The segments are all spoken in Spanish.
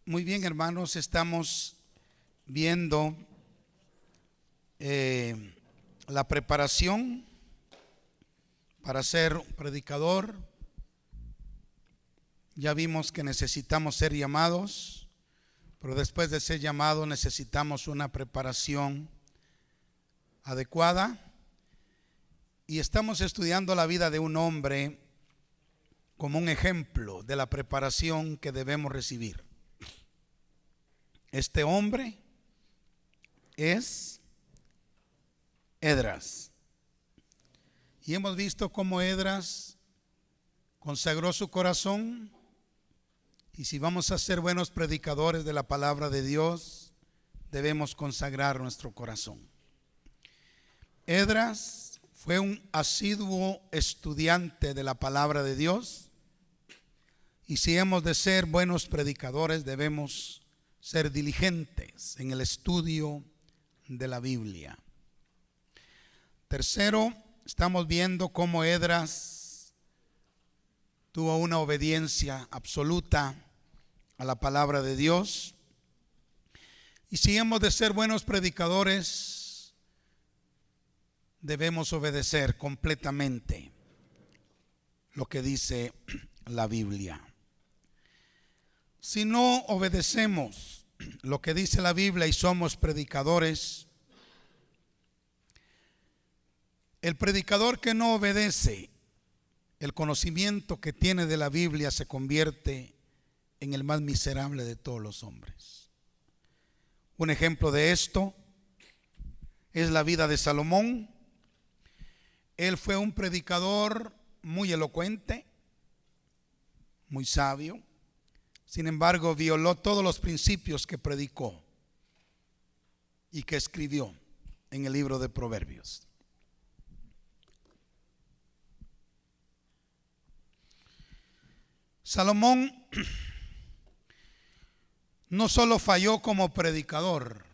Muy bien, hermanos, estamos viendo la preparación para ser predicador. Ya vimos que necesitamos ser llamados, pero después de ser llamados necesitamos una preparación adecuada. Y estamos estudiando la vida de un hombre como un ejemplo de la preparación que debemos recibir. Este hombre es Esdras. Y hemos visto cómo Esdras consagró su corazón. Y si vamos a ser buenos predicadores de la palabra de Dios, debemos consagrar nuestro corazón. Esdras fue un asiduo estudiante de la palabra de Dios. Y si hemos de ser buenos predicadores, debemos ser diligentes en el estudio de la Biblia. Tercero, estamos viendo cómo Esdras tuvo una obediencia absoluta a la palabra de Dios. Y si hemos de ser buenos predicadores, debemos obedecer completamente lo que dice la Biblia. Si no obedecemos lo que dice la Biblia y somos predicadores, el predicador que no obedece el conocimiento que tiene de la Biblia se convierte en el más miserable de todos los hombres. Un ejemplo de esto es la vida de Salomón. Él fue un predicador muy elocuente, muy sabio. Sin embargo, violó todos los principios que predicó y que escribió en el libro de Proverbios. Salomón no solo falló como predicador,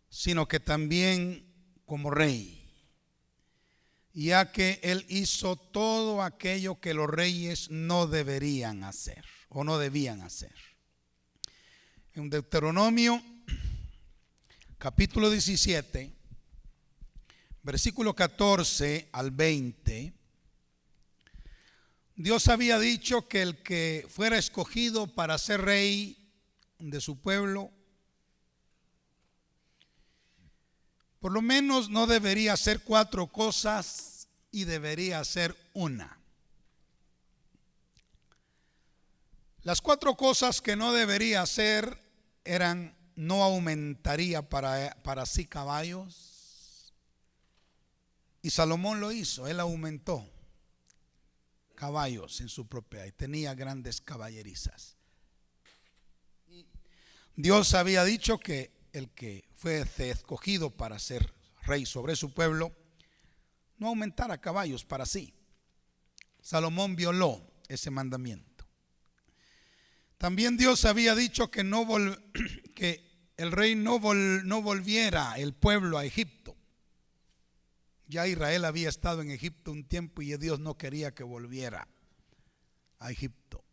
sino que también como rey, ya que él hizo todo aquello que los reyes no deberían hacer o no debían hacer. En Deuteronomio capítulo 17, versículo 14 al 20, Dios había dicho que el que fuera escogido para ser rey de su pueblo, por lo menos no debería hacer 4 cosas y debería hacer una. Las 4 cosas que no debería hacer eran: no aumentaría para sí caballos. Y Salomón lo hizo, él aumentó caballos en su propiedad y tenía grandes caballerizas. Dios había dicho que el que fue escogido para ser rey sobre su pueblo no aumentara caballos para sí. Salomón violó ese mandamiento. También Dios había dicho que el rey no volviera el pueblo a Egipto. Ya Israel había estado en Egipto un tiempo y Dios no quería que volviera a Egipto.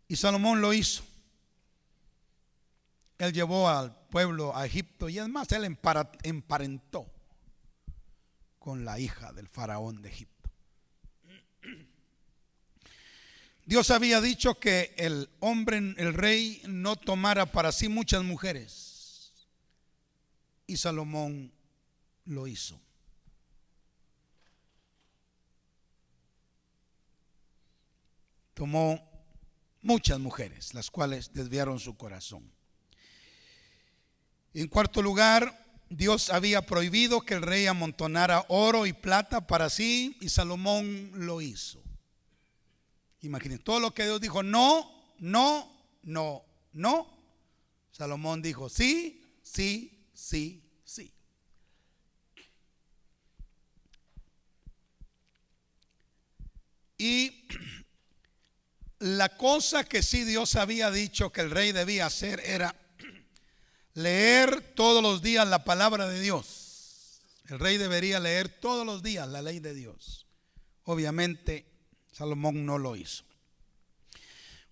Y Salomón lo hizo. Él llevó al pueblo a Egipto y además él emparentó con la hija del faraón de Egipto. Dios había dicho que el rey no tomara para sí muchas mujeres, y Salomón lo hizo. Tomó muchas mujeres, las cuales desviaron su corazón. En cuarto lugar, Dios había prohibido que el rey amontonara oro y plata para sí, y Salomón lo hizo. Imaginen, todo lo que Dios dijo no, no, no, no, Salomón dijo sí, sí, sí, sí. Y la cosa que sí Dios había dicho que el rey debía hacer era leer todos los días la palabra de Dios. El rey debería leer todos los días la ley de Dios. Obviamente Salomón no lo hizo.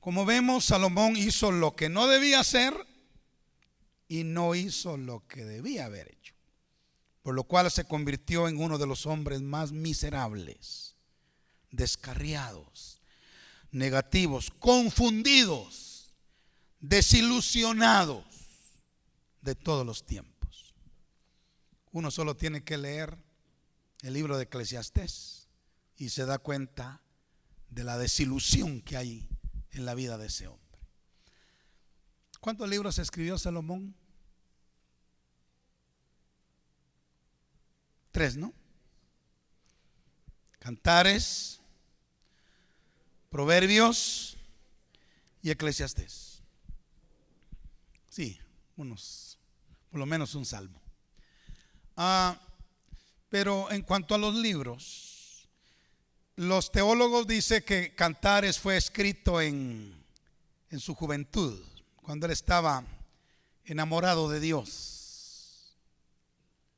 Como vemos, Salomón hizo lo que no debía hacer y no hizo lo que debía haber hecho, por lo cual se convirtió en uno de los hombres más miserables, descarriados, negativos, confundidos, desilusionados de todos los tiempos. Uno solo tiene que leer el libro de Eclesiastés y se da cuenta de la desilusión que hay en la vida de ese hombre. ¿Cuántos libros escribió Salomón? 3, ¿no? Cantares, Proverbios y Eclesiastés. Sí, por lo menos un salmo. Pero en cuanto a los libros, los teólogos dicen que Cantares fue escrito en su juventud, cuando él estaba enamorado de Dios.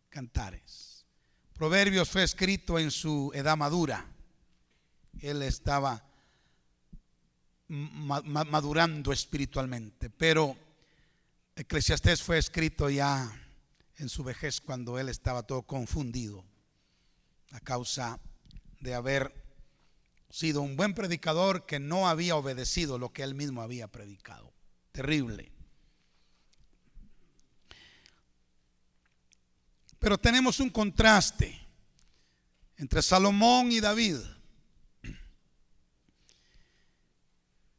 Cantares. Proverbios fue escrito en su edad madura. Él estaba madurando espiritualmente. Pero Eclesiastés fue escrito ya en su vejez, cuando él estaba todo confundido a causa de haber sido un buen predicador que no había obedecido lo que él mismo había predicado. Terrible. Pero tenemos un contraste entre Salomón y David.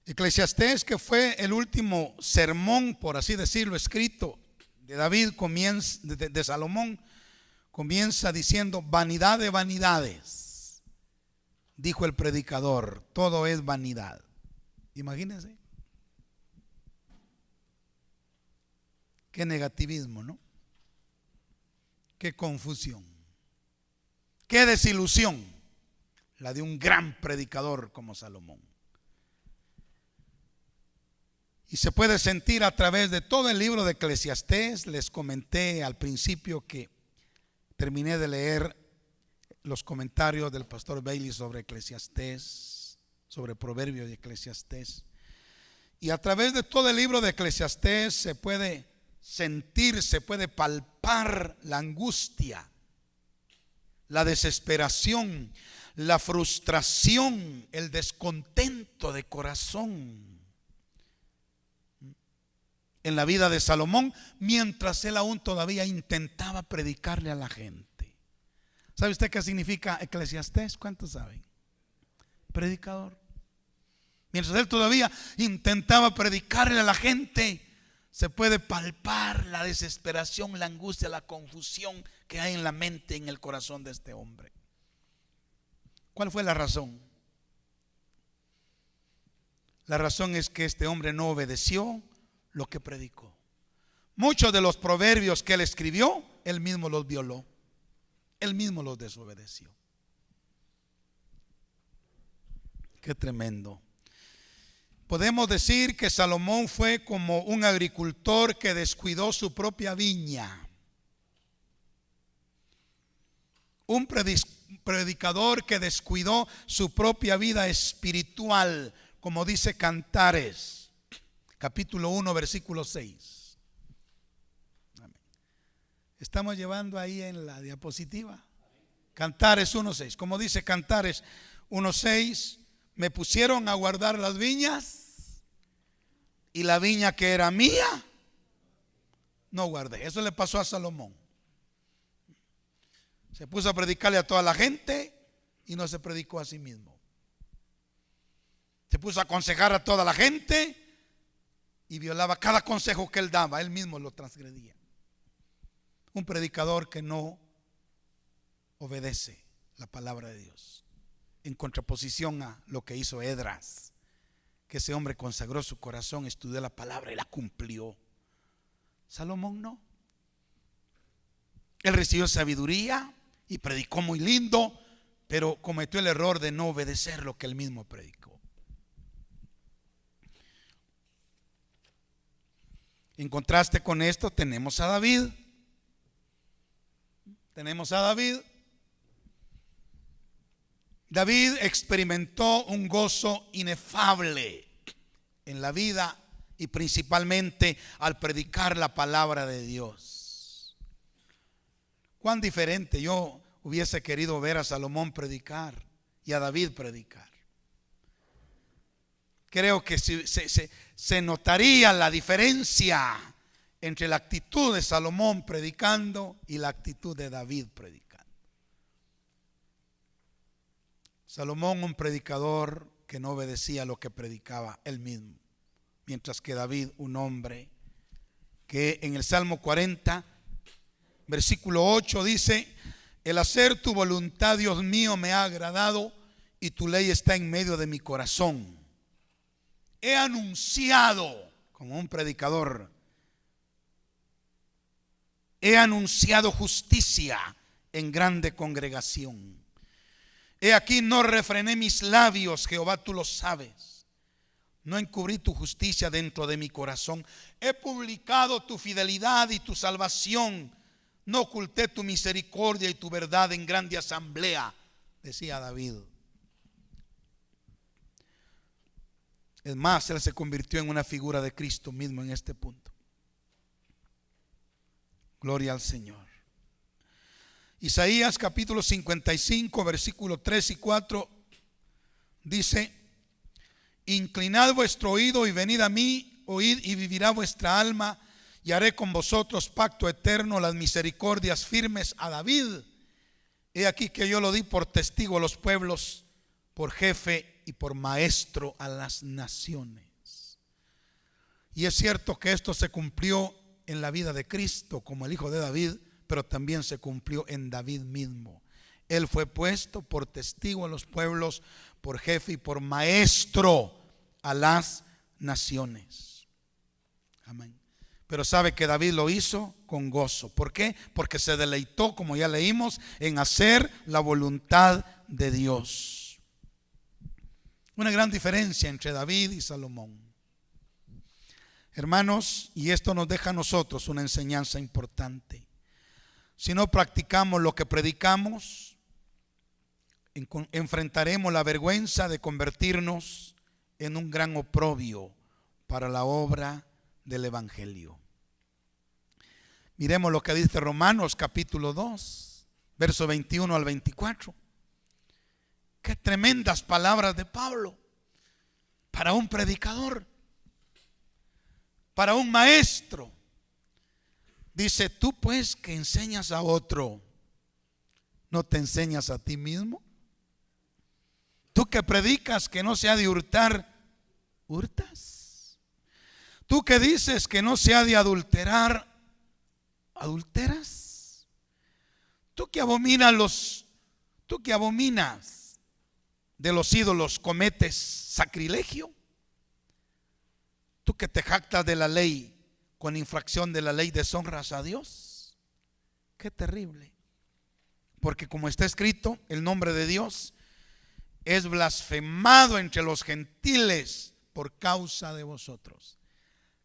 Eclesiastés, que fue el último sermón, por así decirlo, escrito de David, de Salomón, comienza diciendo: vanidad de vanidades, dijo el predicador, todo es vanidad. Imagínense. Qué negativismo, ¿no? Qué confusión, qué desilusión la de un gran predicador como Salomón. Y se puede sentir a través de todo el libro de Eclesiastés. Les comenté al principio que terminé de leer los comentarios del pastor Bailey sobre Eclesiastés, sobre Proverbios y Eclesiastés. Y a través de todo el libro de Eclesiastés se puede sentir, se puede palpar la angustia, la desesperación, la frustración, el descontento de corazón en la vida de Salomón, mientras él aún todavía intentaba predicarle a la gente. ¿Sabe usted qué significa Eclesiastés? ¿Cuántos saben? Predicador. Mientras él todavía intentaba predicarle a la gente, se puede palpar la desesperación, la angustia, la confusión que hay en la mente, en el corazón de este hombre. ¿Cuál fue la razón? La razón es que este hombre no obedeció lo que predicó. Muchos de los proverbios que él escribió, él mismo los violó, él mismo los desobedeció. Qué tremendo. Podemos decir que Salomón fue como un agricultor que descuidó su propia viña, un predicador que descuidó su propia vida espiritual, como dice Cantares capítulo 1 versículo 6. Estamos llevando ahí en la diapositiva Cantares 1:6. Como dice Cantares 1:6, me pusieron a guardar las viñas y la viña que era mía no guardé. Eso le pasó a Salomón. Se puso a predicarle a toda la gente y no se predicó a sí mismo. Se puso a aconsejar a toda la gente y violaba cada consejo que él daba, él mismo lo transgredía. Un predicador que no obedece la palabra de Dios, en contraposición a lo que hizo Esdras, que ese hombre consagró su corazón, estudió la palabra y la cumplió. Salomón no. Él recibió sabiduría y predicó muy lindo, pero cometió el error de no obedecer lo que él mismo predicó. En contraste con esto tenemos a David. David experimentó un gozo inefable en la vida y principalmente al predicar la palabra de Dios. Cuán diferente yo hubiese querido ver a Salomón predicar y a David predicar. Creo que se notaría la diferencia entre la actitud de Salomón predicando y la actitud de David predicando. Salomón, un predicador que no obedecía lo que predicaba él mismo, mientras que David, un hombre que en el Salmo 40, versículo 8 dice: el hacer tu voluntad, Dios mío, me ha agradado, y tu ley está en medio de mi corazón. He anunciado, como un predicador, he anunciado justicia en grande congregación. He aquí, no refrené mis labios, Jehová, tú lo sabes. No encubrí tu justicia dentro de mi corazón. He publicado tu fidelidad y tu salvación. No oculté tu misericordia y tu verdad en grande asamblea, decía David. Es más, él se convirtió en una figura de Cristo mismo en este punto. Gloria al Señor. Isaías capítulo 55, versículos 3 y 4 dice: inclinad vuestro oído y venid a mí, oíd y vivirá vuestra alma, y haré con vosotros pacto eterno, las misericordias firmes a David. He aquí que yo lo di por testigo a los pueblos, por jefe y por maestro a las naciones. Y es cierto que esto se cumplió en la vida de Cristo como el hijo de David, pero también se cumplió en David mismo. Él fue puesto por testigo a los pueblos, por jefe y por maestro a las naciones. Amén. Pero sabe que David lo hizo con gozo. ¿Por qué? Porque se deleitó, como ya leímos, en hacer la voluntad de Dios. Una gran diferencia entre David y Salomón. Hermanos, y esto nos deja a nosotros una enseñanza importante. Si no practicamos lo que predicamos, enfrentaremos la vergüenza de convertirnos en un gran oprobio para la obra del Evangelio. Miremos lo que dice Romanos capítulo 2, verso 21 al 24. Qué tremendas palabras de Pablo para un predicador, para un maestro. Dice: tú pues que enseñas a otro, ¿no te enseñas a ti mismo? Tú que predicas que no se ha de hurtar, ¿hurtas? Tú que dices que no se ha de adulterar, ¿adulteras? Tú que abominas de los ídolos, ¿cometes sacrilegio? Tú que te jactas de la ley, con infracción de la ley deshonras a Dios. Qué terrible. Porque como está escrito, el nombre de Dios es blasfemado entre los gentiles por causa de vosotros.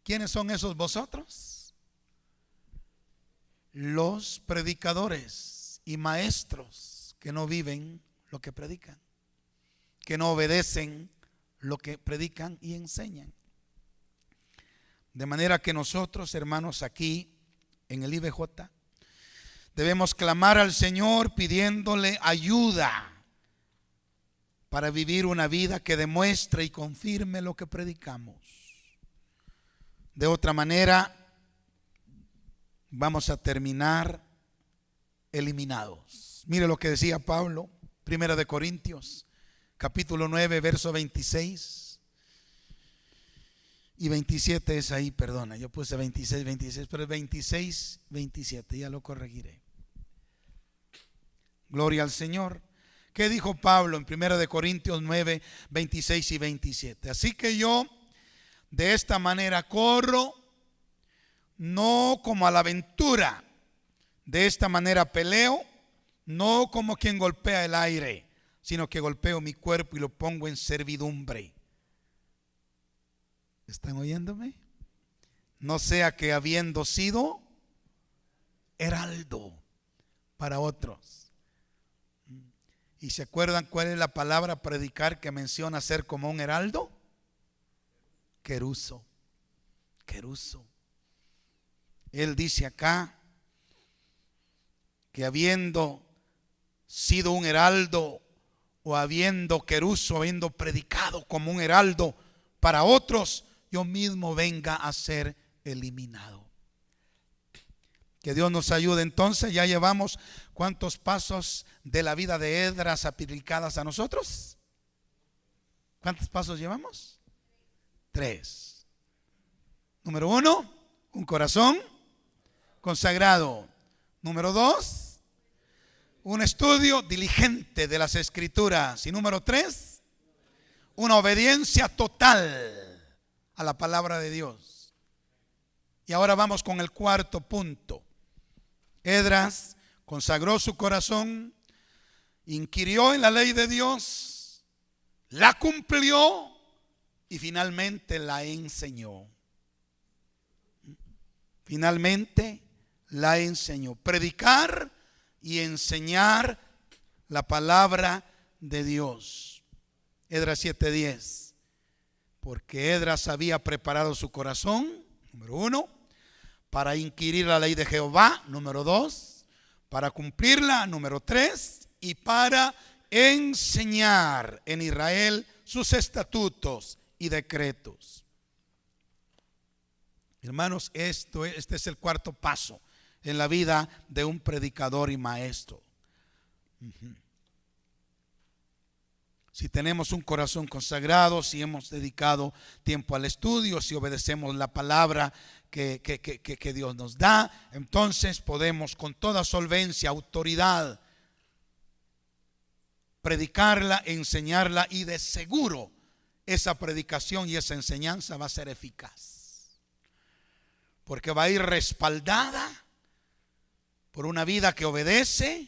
¿Quiénes son esos vosotros? Los predicadores y maestros que no viven lo que predican, que no obedecen lo que predican y enseñan. De manera que nosotros, hermanos, aquí en el IBJ debemos clamar al Señor pidiéndole ayuda para vivir una vida que demuestre y confirme lo que predicamos. De otra manera, vamos a terminar eliminados. Mire lo que decía Pablo, 1 Corintios, capítulo 9, verso 26. Y 27 es ahí, perdona, yo puse 26, pero es 26, 27, ya lo corregiré. Gloria al Señor. ¿Qué dijo Pablo en 1 Corintios 9, 26 y 27? Así que yo de esta manera corro, no como a la aventura, de esta manera peleo, no como quien golpea el aire, sino que golpeo mi cuerpo y lo pongo en servidumbre. ¿Están oyéndome? No sea que habiendo sido heraldo para otros. ¿Y se acuerdan cuál es la palabra predicar que menciona ser como un heraldo? Queruso. Queruso. Él dice acá que habiendo sido un heraldo, o habiendo Queruso, habiendo predicado como un heraldo para otros, yo mismo venga a ser eliminado. Que Dios nos ayude. Entonces ya llevamos ¿cuántos pasos de la vida de Esdras aplicadas a nosotros? ¿Cuántos pasos llevamos? 3. Número 1, un corazón consagrado. Número 2, un estudio diligente de las Escrituras. Y número 3, una obediencia total a la palabra de Dios. Y ahora vamos con el cuarto punto. Esdras consagró su corazón, inquirió en la ley de Dios, la cumplió y finalmente la enseñó. Finalmente la enseñó. Predicar y enseñar la palabra de Dios. Esdras 7:10. Porque Esdras había preparado su corazón, número 1, para inquirir la ley de Jehová, número 2, para cumplirla, número 3, y para enseñar en Israel sus estatutos y decretos. Hermanos, este es el cuarto paso en la vida de un predicador y maestro. Si tenemos un corazón consagrado, si hemos dedicado tiempo al estudio, si obedecemos la palabra que Dios nos da, entonces podemos con toda solvencia, autoridad, predicarla, enseñarla, y de seguro esa predicación y esa enseñanza va a ser eficaz, porque va a ir respaldada por una vida que obedece,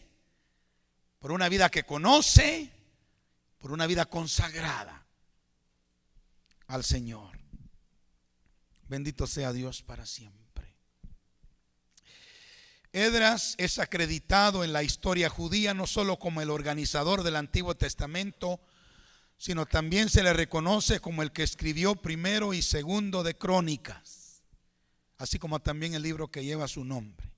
por una vida que conoce, por una vida consagrada al Señor. Bendito sea Dios para siempre. Esdras es acreditado en la historia judía no solo como el organizador del Antiguo Testamento, sino también se le reconoce como el que escribió primero y segundo de Crónicas, así como también el libro que lleva su nombre.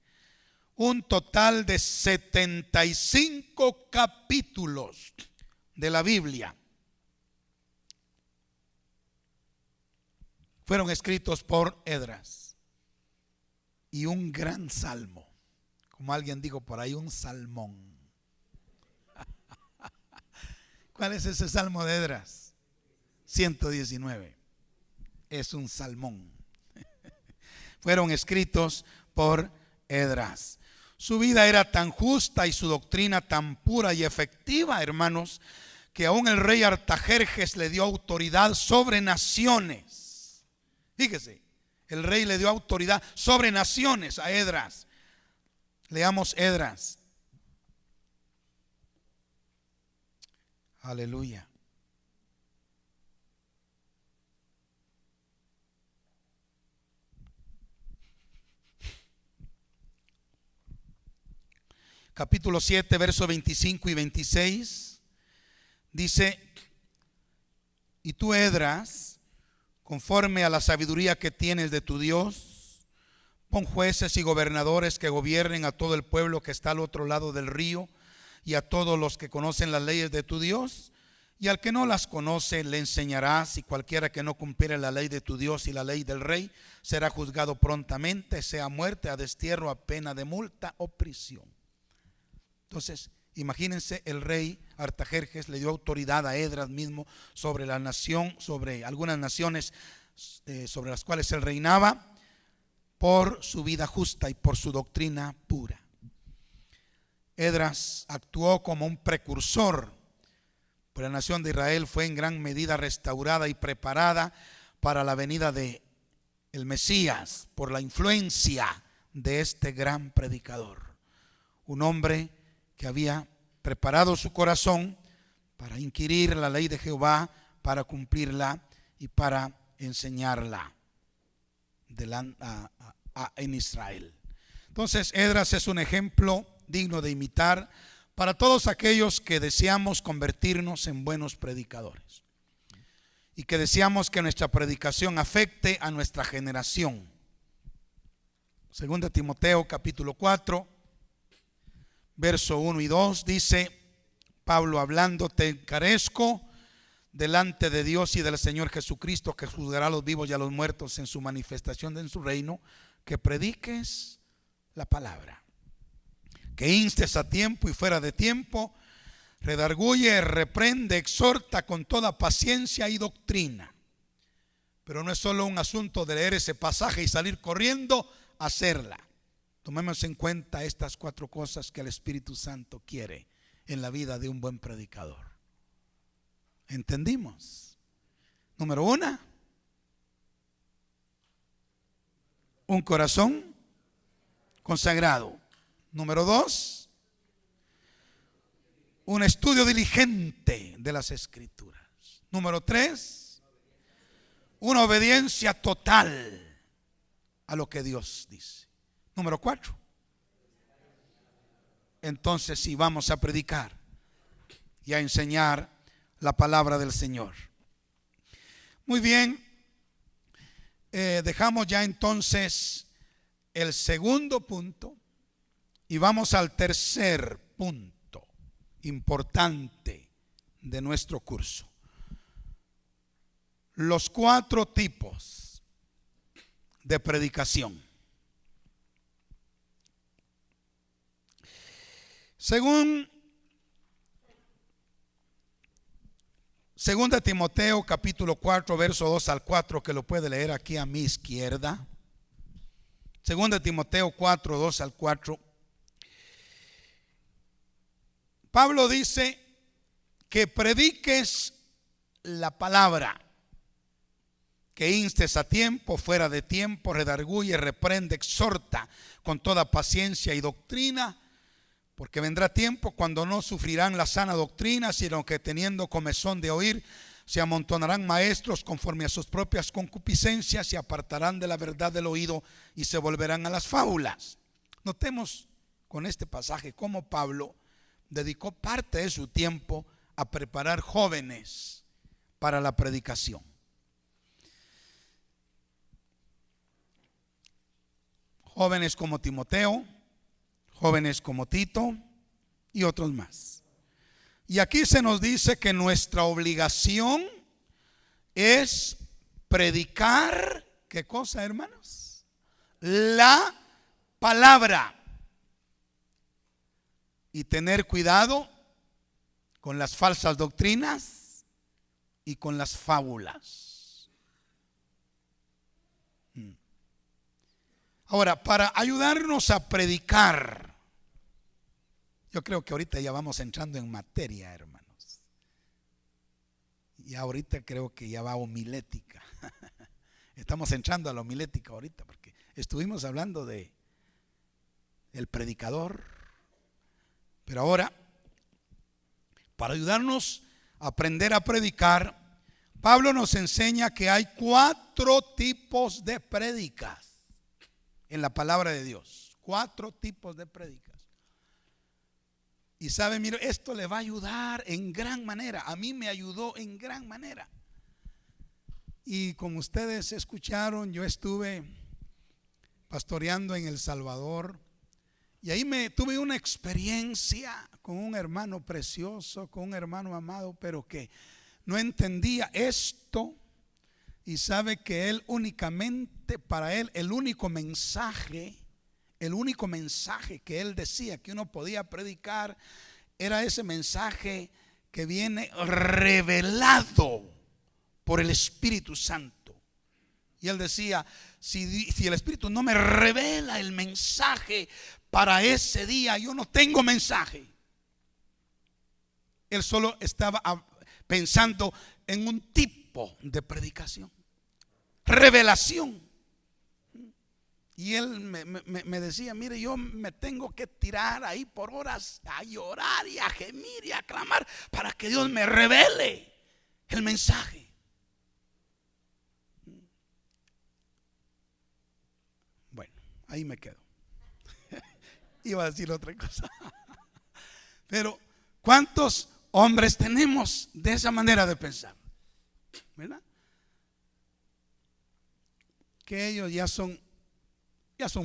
Un total de 75 capítulos de la Biblia fueron escritos por Esdras, y un gran salmo, como alguien dijo por ahí, un salmón. ¿Cuál es ese salmo de Esdras? 119. Es un salmón. Fueron escritos por Esdras. Su vida era tan justa y su doctrina tan pura y efectiva, hermanos, que aún el rey Artajerjes le dio autoridad sobre naciones. Fíjese, el rey le dio autoridad sobre naciones a Esdras. Leamos Esdras. Aleluya. Capítulo 7, versos 25 y 26, dice: y tú, Esdras, conforme a la sabiduría que tienes de tu Dios, pon jueces y gobernadores que gobiernen a todo el pueblo que está al otro lado del río, y a todos los que conocen las leyes de tu Dios, y al que no las conoce le enseñarás, y cualquiera que no cumpliere la ley de tu Dios y la ley del rey será juzgado prontamente, sea muerte, a destierro, a pena de multa o prisión. Entonces, imagínense, el rey Artajerjes le dio autoridad a Esdras mismo sobre la nación, sobre algunas naciones sobre las cuales él reinaba, por su vida justa y por su doctrina pura. Esdras actuó como un precursor, pues la nación de Israel fue en gran medida restaurada y preparada para la venida de el Mesías por la influencia de este gran predicador, un hombre que había preparado su corazón para inquirir la ley de Jehová, para cumplirla y para enseñarla en Israel. Entonces, Esdras es un ejemplo digno de imitar para todos aquellos que deseamos convertirnos en buenos predicadores. y que deseamos que nuestra predicación afecte a nuestra generación. 2 Timoteo capítulo 4, verso 1 y 2 dice Pablo hablando: te encarezco delante de Dios y del Señor Jesucristo, que juzgará a los vivos y a los muertos en su manifestación en su reino, que prediques la palabra, que instes a tiempo y fuera de tiempo, redarguye, reprende, exhorta con toda paciencia y doctrina. Pero no es solo un asunto de leer ese pasaje y salir corriendo a hacerla. Tomemos en cuenta estas 4 cosas que el Espíritu Santo quiere en la vida de un buen predicador. ¿Entendimos? Número 1, un corazón consagrado. Número 2, un estudio diligente de las Escrituras. Número 3, una obediencia total a lo que Dios dice. Número 4, entonces sí, vamos a predicar y a enseñar la palabra del Señor. Muy bien, dejamos ya entonces el segundo punto y vamos al tercer punto importante de nuestro curso: los 4 tipos de predicación. Según 2 Timoteo capítulo 4, verso 2 al 4, que lo puede leer aquí a mi izquierda. 2 Timoteo 4, 2 al 4. Pablo dice que prediques la palabra, que instes a tiempo, fuera de tiempo, redarguye, reprende, exhorta con toda paciencia y doctrina, porque vendrá tiempo cuando no sufrirán la sana doctrina, sino que teniendo comezón de oír, se amontonarán maestros conforme a sus propias concupiscencias, se apartarán de la verdad del oído y se volverán a las fábulas. Notemos con este pasaje cómo Pablo dedicó parte de su tiempo a preparar jóvenes para la predicación. Jóvenes como Timoteo, jóvenes como Tito y otros más. Y aquí se nos dice que nuestra obligación es predicar, ¿qué cosa, hermanos? La palabra. Y tener cuidado con las falsas doctrinas y con las fábulas. Ahora, para ayudarnos a predicar, yo creo que ahorita ya vamos entrando en materia, hermanos. Y ahorita creo que ya va homilética. Estamos entrando a la homilética ahorita, porque estuvimos hablando de el predicador. Pero ahora, para ayudarnos a aprender a predicar, Pablo nos enseña que hay 4 tipos de prédicas en la palabra de Dios. 4 tipos de prédicas. Y sabe, mire, esto le va a ayudar en gran manera. A mí me ayudó en gran manera. Y como ustedes escucharon, yo estuve pastoreando en El Salvador. Y ahí tuve una experiencia con un hermano precioso, con un hermano amado, pero que no entendía esto. Y sabe que él únicamente, para él, el único mensaje que él decía que uno podía predicar era ese mensaje que viene revelado por el Espíritu Santo. Y él decía, si el Espíritu no me revela el mensaje para ese día, yo no tengo mensaje. Él solo estaba pensando en un tipo de predicación, revelación. Y él me decía, mire, yo me tengo que tirar ahí por horas a llorar y a gemir y a clamar para que Dios me revele el mensaje. Bueno, ahí me quedo. Iba a decir otra cosa. Pero ¿cuántos hombres tenemos de esa manera de pensar? ¿verdad? Que ellos ya son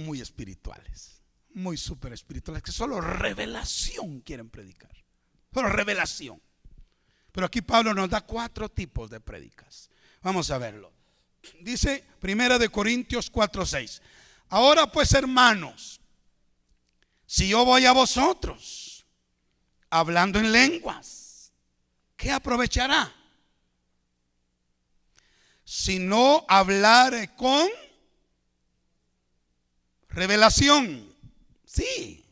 muy espirituales, muy súper espirituales, que solo revelación quieren predicar, solo revelación. Pero aquí Pablo nos da 4 tipos de prédicas. Vamos a verlo. Dice 1 Corintios 4:6. Ahora pues, hermanos, si yo voy a vosotros hablando en lenguas, ¿qué aprovechará? Si no hablare con revelación. Sí,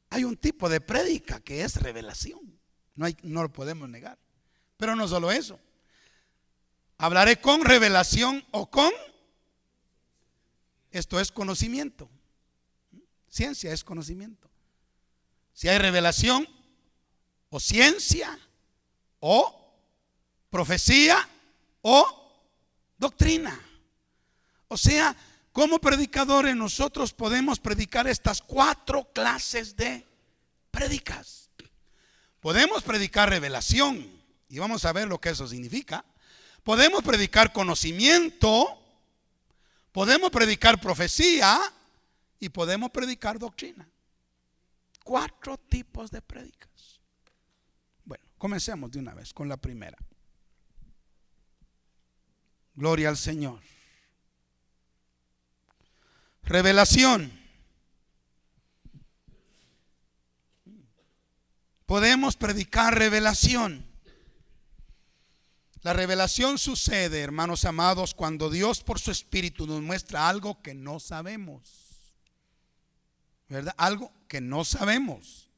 hay un tipo de prédica que es revelación. No lo podemos negar. Pero no solo eso. Hablaré con revelación o con. Esto es conocimiento. Ciencia es conocimiento. Si hay revelación o ciencia o profecía o doctrina. O sea, como predicadores nosotros podemos predicar estas 4 clases de prédicas. Podemos predicar revelación y vamos a ver lo que eso significa. Podemos predicar conocimiento, podemos predicar profecía y podemos predicar doctrina. 4 tipos de prédicas. Bueno, comencemos de una vez con la primera. Gloria al Señor. Revelación. Podemos predicar revelación. La revelación sucede, hermanos amados, cuando Dios por su Espíritu nos muestra algo que no sabemos. ¿Verdad? Algo que no sabemos.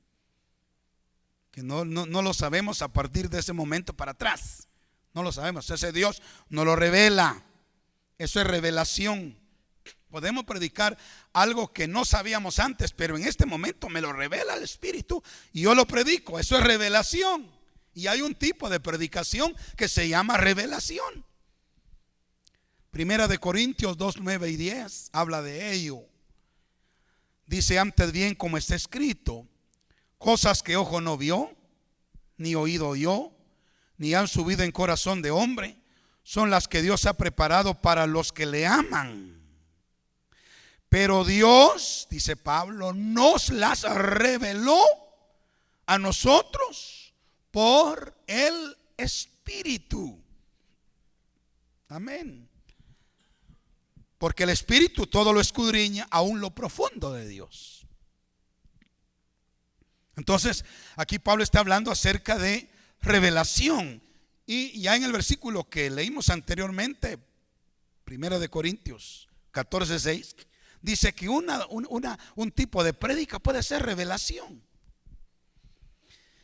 Que no lo sabemos a partir de ese momento para atrás. No lo sabemos. Ese Dios nos lo revela. Eso es revelación. Podemos predicar algo que no sabíamos antes, pero en este momento me lo revela el Espíritu y yo lo predico. Eso es revelación. Y hay un tipo de predicación que se llama revelación. 1 Corintios 2, 9 y 10 habla de ello. Dice: antes bien, como está escrito, cosas que ojo no vio, ni oído oyó, ni han subido en corazón de hombre, son las que Dios ha preparado para los que le aman. Pero Dios, dice Pablo, nos las reveló a nosotros por el Espíritu. Amén. Porque el Espíritu todo lo escudriña, aún lo profundo de Dios. Entonces, aquí Pablo está hablando acerca de revelación. Y ya en el versículo que leímos anteriormente, 1 Corintios 14:6, dice que un tipo de prédica puede ser revelación.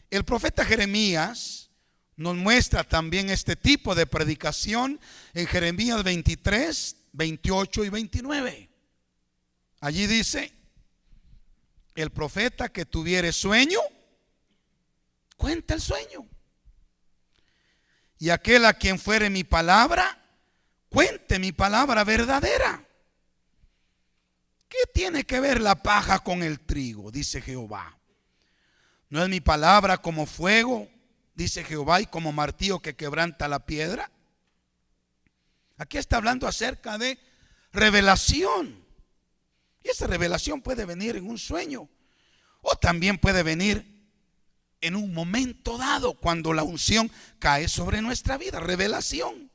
El profeta Jeremías nos muestra también este tipo de predicación en Jeremías 23, 28 y 29. Allí dice: el profeta que tuviere sueño, cuenta el sueño. Y aquel a quien fuere mi palabra, cuente mi palabra verdadera. ¿Qué tiene que ver la paja con el trigo? Dice Jehová. ¿No es mi palabra como fuego, dice Jehová, y como martillo que quebranta la piedra? Aquí está hablando acerca de revelación. Y esa revelación puede venir en un sueño, o también puede venir en un momento dado, cuando la unción cae sobre nuestra vida. Revelación.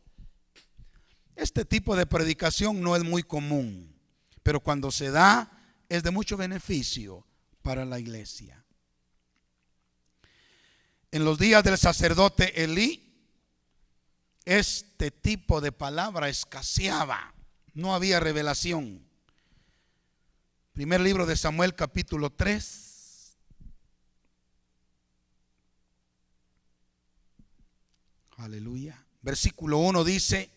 Este tipo de predicación no es muy común, pero cuando se da es de mucho beneficio para la iglesia. En los días del sacerdote Elí, este tipo de palabra escaseaba. No había revelación. Primer libro de Samuel, capítulo 3. Aleluya. Versículo 1 dice: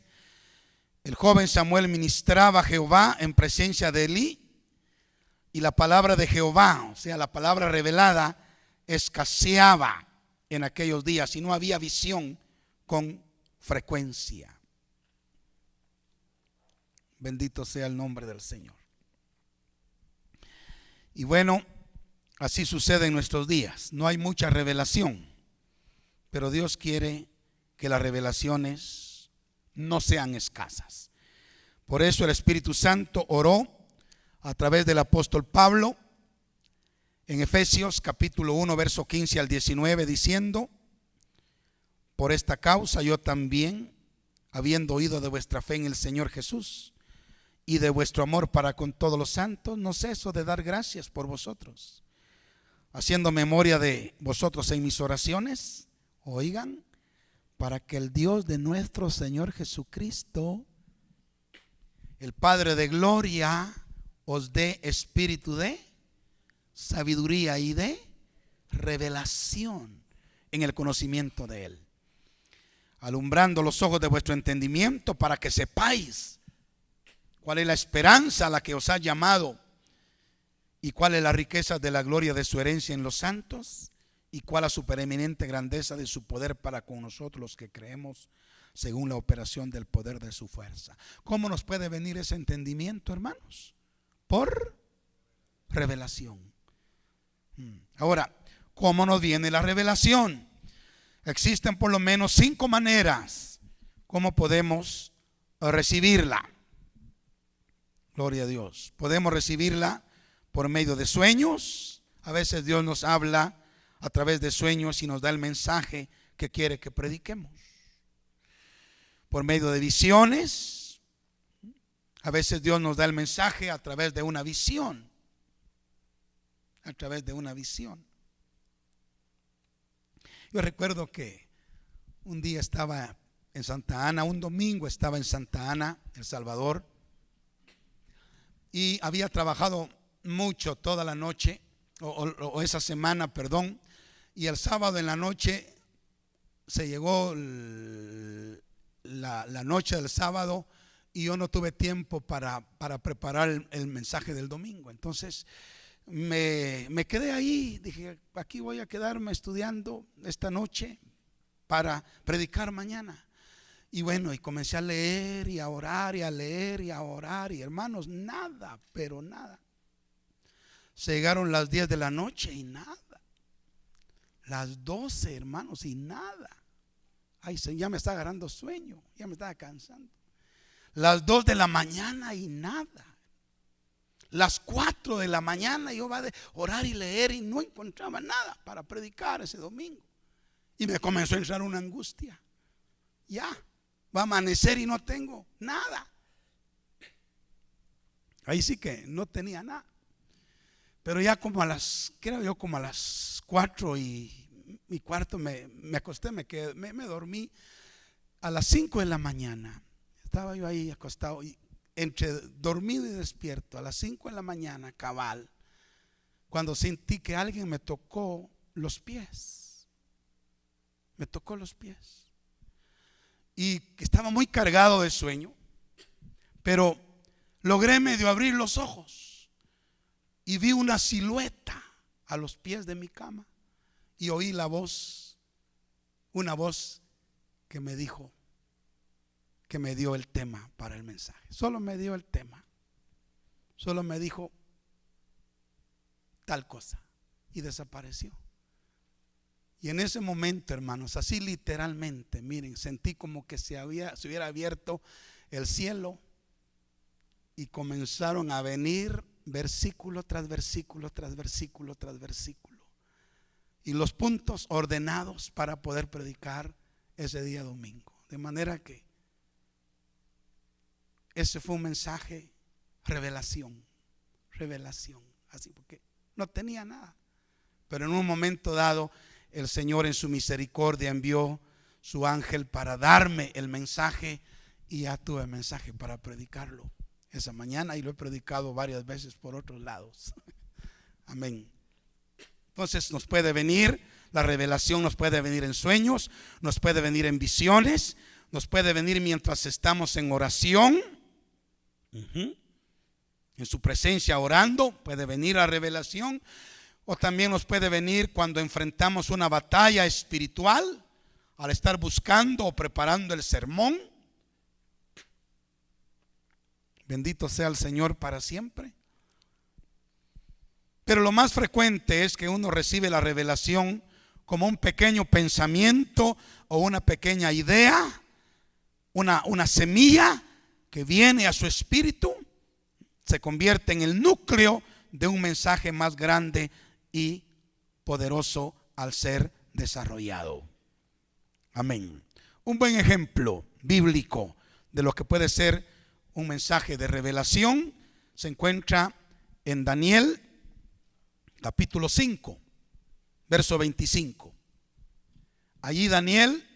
el joven Samuel ministraba a Jehová en presencia de Elí, y la palabra de Jehová, o sea, la palabra revelada, escaseaba en aquellos días y no había visión con frecuencia. Bendito sea el nombre del Señor. Y bueno, así sucede en nuestros días. No hay mucha revelación, pero Dios quiere que las revelaciones no sean escasas. Por eso el Espíritu Santo oró a través del apóstol Pablo en Efesios capítulo 1 verso 15 al 19 diciendo: por esta causa yo también, habiendo oído de vuestra fe en el Señor Jesús y de vuestro amor para con todos los santos, no ceso de dar gracias por vosotros, haciendo memoria de vosotros en mis oraciones, oigan, para que el Dios de nuestro Señor Jesucristo, el Padre de gloria, os dé espíritu de sabiduría y de revelación en el conocimiento de Él, alumbrando los ojos de vuestro entendimiento, para que sepáis cuál es la esperanza a la que os ha llamado, y cuál es la riqueza de la gloria de su herencia en los santos, y cuál la supereminente grandeza de su poder para con nosotros los que creemos, según la operación del poder de su fuerza. ¿Cómo nos puede venir ese entendimiento, hermanos? Por revelación. Ahora, ¿cómo nos viene la revelación? Existen por lo menos 5 maneras como podemos recibirla. Gloria a Dios. Podemos recibirla por medio de sueños. A veces Dios nos habla a través de sueños y nos da el mensaje que quiere que prediquemos. Por medio de visiones. A veces Dios nos da el mensaje a través de una visión. A través de una visión. Yo recuerdo que un día estaba en Santa Ana, un domingo estaba en Santa Ana, El Salvador, y había trabajado mucho toda la noche, o esa semana, perdón, y el sábado en la noche se llegó la noche del sábado y yo no tuve tiempo para preparar el mensaje del domingo. Entonces me quedé ahí, dije, aquí voy a quedarme estudiando esta noche para predicar mañana. Y bueno, y comencé a leer y a orar y a leer y a orar, y hermanos, nada, pero nada. Se llegaron las 10 de la noche y nada. Las 12, hermanos, y nada. Ay, ya me está agarrando sueño, ya me estaba cansando. Las 2 de la mañana y nada. Las 4 de la mañana yo iba a orar y leer y no encontraba nada para predicar ese domingo. Y me comenzó a entrar una angustia. Ya, va a amanecer y no tengo nada. Ahí sí que no tenía nada. Pero ya como a las 4 y cuarto me acosté, me dormí. A las 5 de la mañana estaba yo ahí acostado y entre dormido y despierto, a las 5 de la mañana cabal, cuando sentí que alguien me tocó los pies. Me tocó los pies. Y que estaba muy cargado de sueño, pero logré medio abrir los ojos y vi una silueta a los pies de mi cama y oí la voz, una voz que me dijo, que me dio el tema para el mensaje. Solo me dio el tema. Solo me dijo tal cosa y desapareció. Y en ese momento, hermanos, así literalmente, miren, sentí como que se hubiera abierto el cielo y comenzaron a venir versículo tras versículo tras versículo tras versículo, y los puntos ordenados para poder predicar ese día domingo. De manera que ese fue un mensaje revelación, así, porque no tenía nada. Pero en un momento dado el Señor en su misericordia envió su ángel para darme el mensaje, y ya tuve el mensaje para predicarlo esa mañana, y lo he predicado varias veces por otros lados. Amén. Entonces nos puede venir la revelación, nos puede venir en sueños, nos puede venir en visiones, nos puede venir mientras estamos en oración. En su presencia orando puede venir la revelación, o también nos puede venir cuando enfrentamos una batalla espiritual, al estar buscando o preparando el sermón. Bendito sea el Señor para siempre. Pero lo más frecuente es que uno recibe la revelación como un pequeño pensamiento o una pequeña idea una semilla que viene a su espíritu, se convierte en el núcleo de un mensaje más grande y poderoso al ser desarrollado. Amén. Un buen ejemplo bíblico de lo que puede ser un mensaje de revelación se encuentra en Daniel capítulo 5, verso 25. Allí Daniel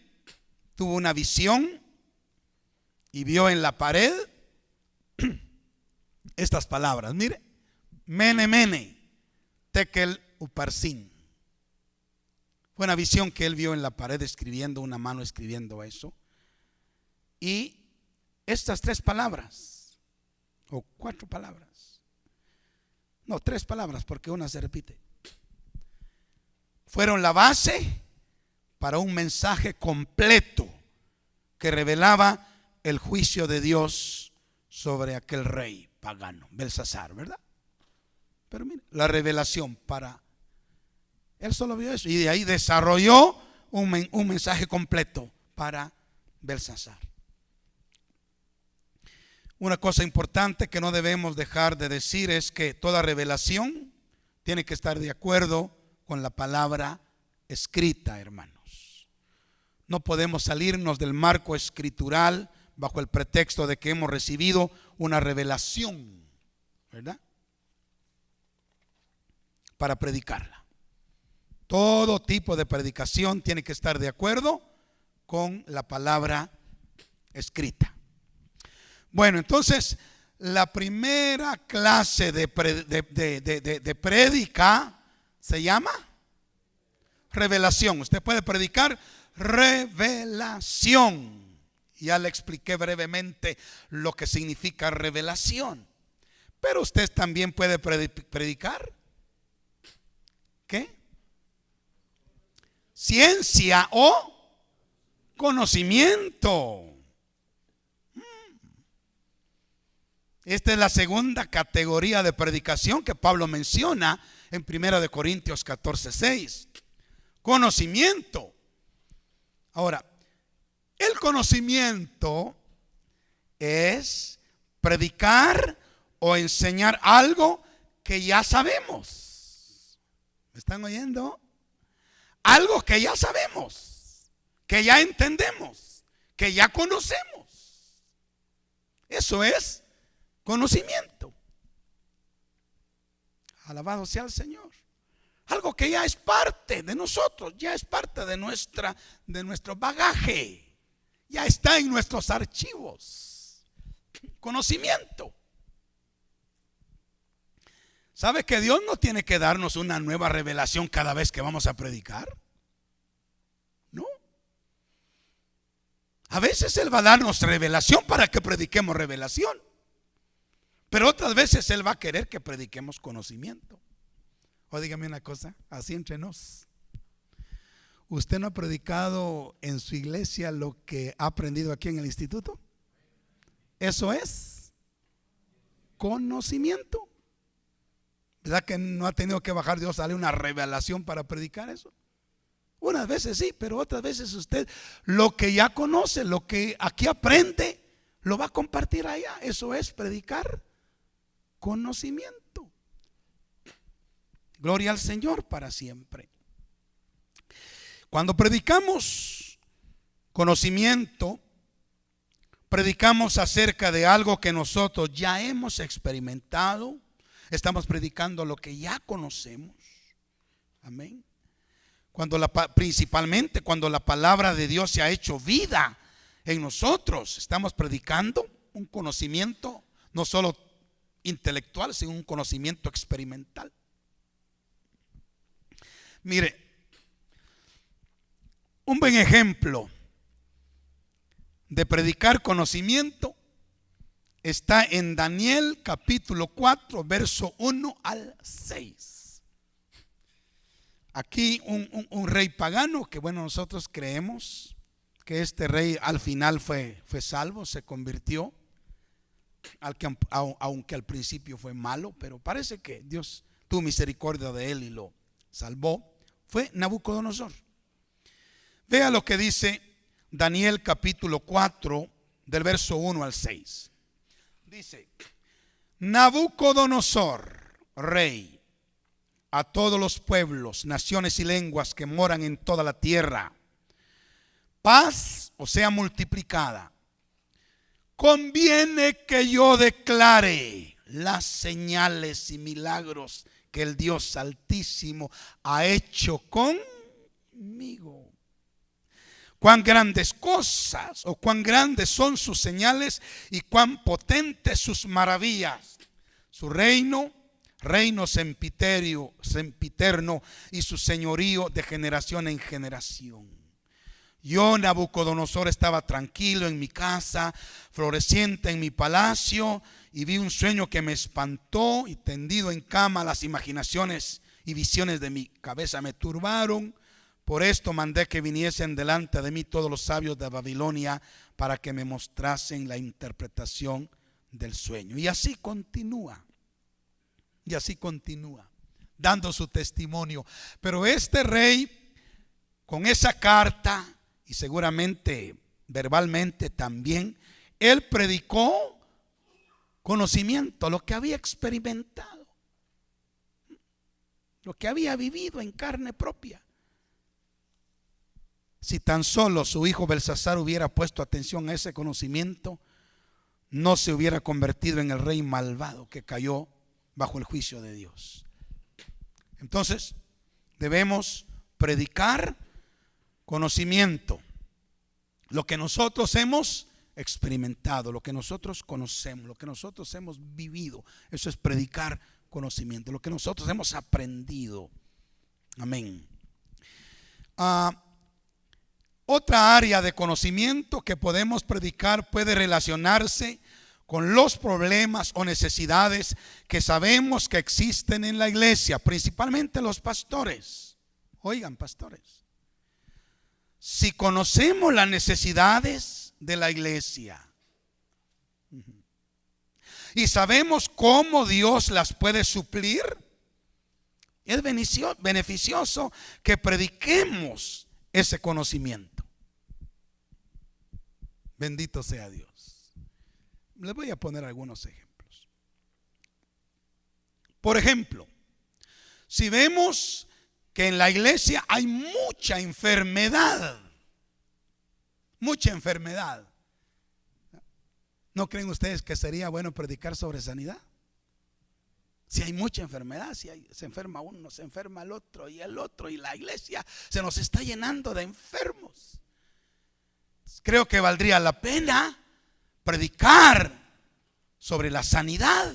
tuvo una visión y vio en la pared estas palabras. Mire, Mene, Mene, Tekel, Uparsin. Fue una visión que él vio en la pared escribiendo, una mano escribiendo eso. Y estas 3 palabras, o 4 palabras, no, 3 palabras porque una se repite, fueron la base para un mensaje completo que revelaba el juicio de Dios sobre aquel rey pagano, Belsasar, ¿verdad? Pero mire, la revelación para él solo vio eso y de ahí desarrolló un mensaje completo para Belsasar. Una cosa importante que no debemos dejar de decir es que toda revelación tiene que estar de acuerdo con la palabra escrita, hermanos. No podemos salirnos del marco escritural bajo el pretexto de que hemos recibido una revelación, ¿verdad?, para predicarla. Todo tipo de predicación tiene que estar de acuerdo con la palabra escrita. Bueno, entonces la primera clase de prédica se llama revelación. Usted puede predicar revelación. Ya le expliqué brevemente lo que significa revelación. Pero usted también puede predicar ¿qué? Ciencia o conocimiento. Esta es la segunda categoría de predicación que Pablo menciona en 1 Corintios 14:6. Conocimiento. Ahora, el conocimiento es predicar o enseñar algo que ya sabemos. ¿Me están oyendo? Algo que ya sabemos, que ya entendemos, que ya conocemos. Eso es conocimiento. Alabado sea el Señor. Algo que ya es parte de nosotros, ya es parte de nuestro bagaje, ya está en nuestros archivos. Conocimiento. ¿Sabe que Dios no tiene que darnos una nueva revelación cada vez que vamos a predicar? No. A veces Él va a darnos revelación para que prediquemos revelación, pero otras veces Él va a querer que prediquemos conocimiento. O dígame una cosa, así entre nos. ¿Usted no ha predicado en su iglesia lo que ha aprendido aquí en el instituto? Eso es conocimiento. ¿Verdad que no ha tenido que bajar Dios a darle una revelación para predicar eso? Unas veces sí, pero otras veces usted lo que ya conoce, lo que aquí aprende, lo va a compartir allá. Eso es predicar conocimiento. Gloria al Señor para siempre. Cuando predicamos conocimiento, predicamos acerca de algo que nosotros ya hemos experimentado. Estamos predicando lo que ya conocemos. Amén. Principalmente cuando la palabra de Dios se ha hecho vida en nosotros, estamos predicando un conocimiento no solo intelectual, sino un conocimiento experimental. Mire, un buen ejemplo de predicar conocimiento está en Daniel capítulo 4, verso 1 al 6. Aquí un rey pagano que, bueno, nosotros creemos que este rey al final fue salvo, se convirtió, aunque al principio fue malo, pero parece que Dios tuvo misericordia de él y lo salvó. Fue Nabucodonosor. Vea lo que dice Daniel capítulo 4, del verso 1 al 6. Dice: Nabucodonosor, rey, a todos los pueblos, naciones y lenguas que moran en toda la tierra, paz o sea multiplicada. Conviene que yo declare las señales y milagros que el Dios Altísimo ha hecho conmigo. Cuán grandes cosas o cuán grandes son sus señales y cuán potentes sus maravillas. Su reino sempiterno y su señorío de generación en generación. Yo, Nabucodonosor, estaba tranquilo en mi casa, floreciente en mi palacio, y vi un sueño que me espantó, y tendido en cama las imaginaciones y visiones de mi cabeza me turbaron. Por esto mandé que viniesen delante de mí todos los sabios de Babilonia para que me mostrasen la interpretación del sueño. Y así continúa, dando su testimonio. Pero este rey, con esa carta, y seguramente verbalmente también, él predicó conocimiento, lo que había experimentado, lo que había vivido en carne propia. Si tan solo su hijo Belsasar hubiera puesto atención a ese conocimiento, no se hubiera convertido en el rey malvado que cayó bajo el juicio de Dios. Entonces, debemos predicar conocimiento, lo que nosotros hemos experimentado, lo que nosotros conocemos, lo que nosotros hemos vivido. Eso es predicar conocimiento, lo que nosotros hemos aprendido. Amén. Otra área de conocimiento que podemos predicar puede relacionarse con los problemas o necesidades que sabemos que existen en la iglesia, principalmente los pastores. Oigan, pastores, si conocemos las necesidades de la iglesia y sabemos cómo Dios las puede suplir, es beneficioso que prediquemos ese conocimiento. Bendito sea Dios. Les voy a poner algunos ejemplos. Por ejemplo, si vemos que en la iglesia hay mucha enfermedad, ¿no creen ustedes que sería bueno predicar sobre sanidad? Si hay mucha enfermedad, se enferma uno, se enferma el otro, y la iglesia se nos está llenando de enfermos. Creo que valdría la pena predicar sobre la sanidad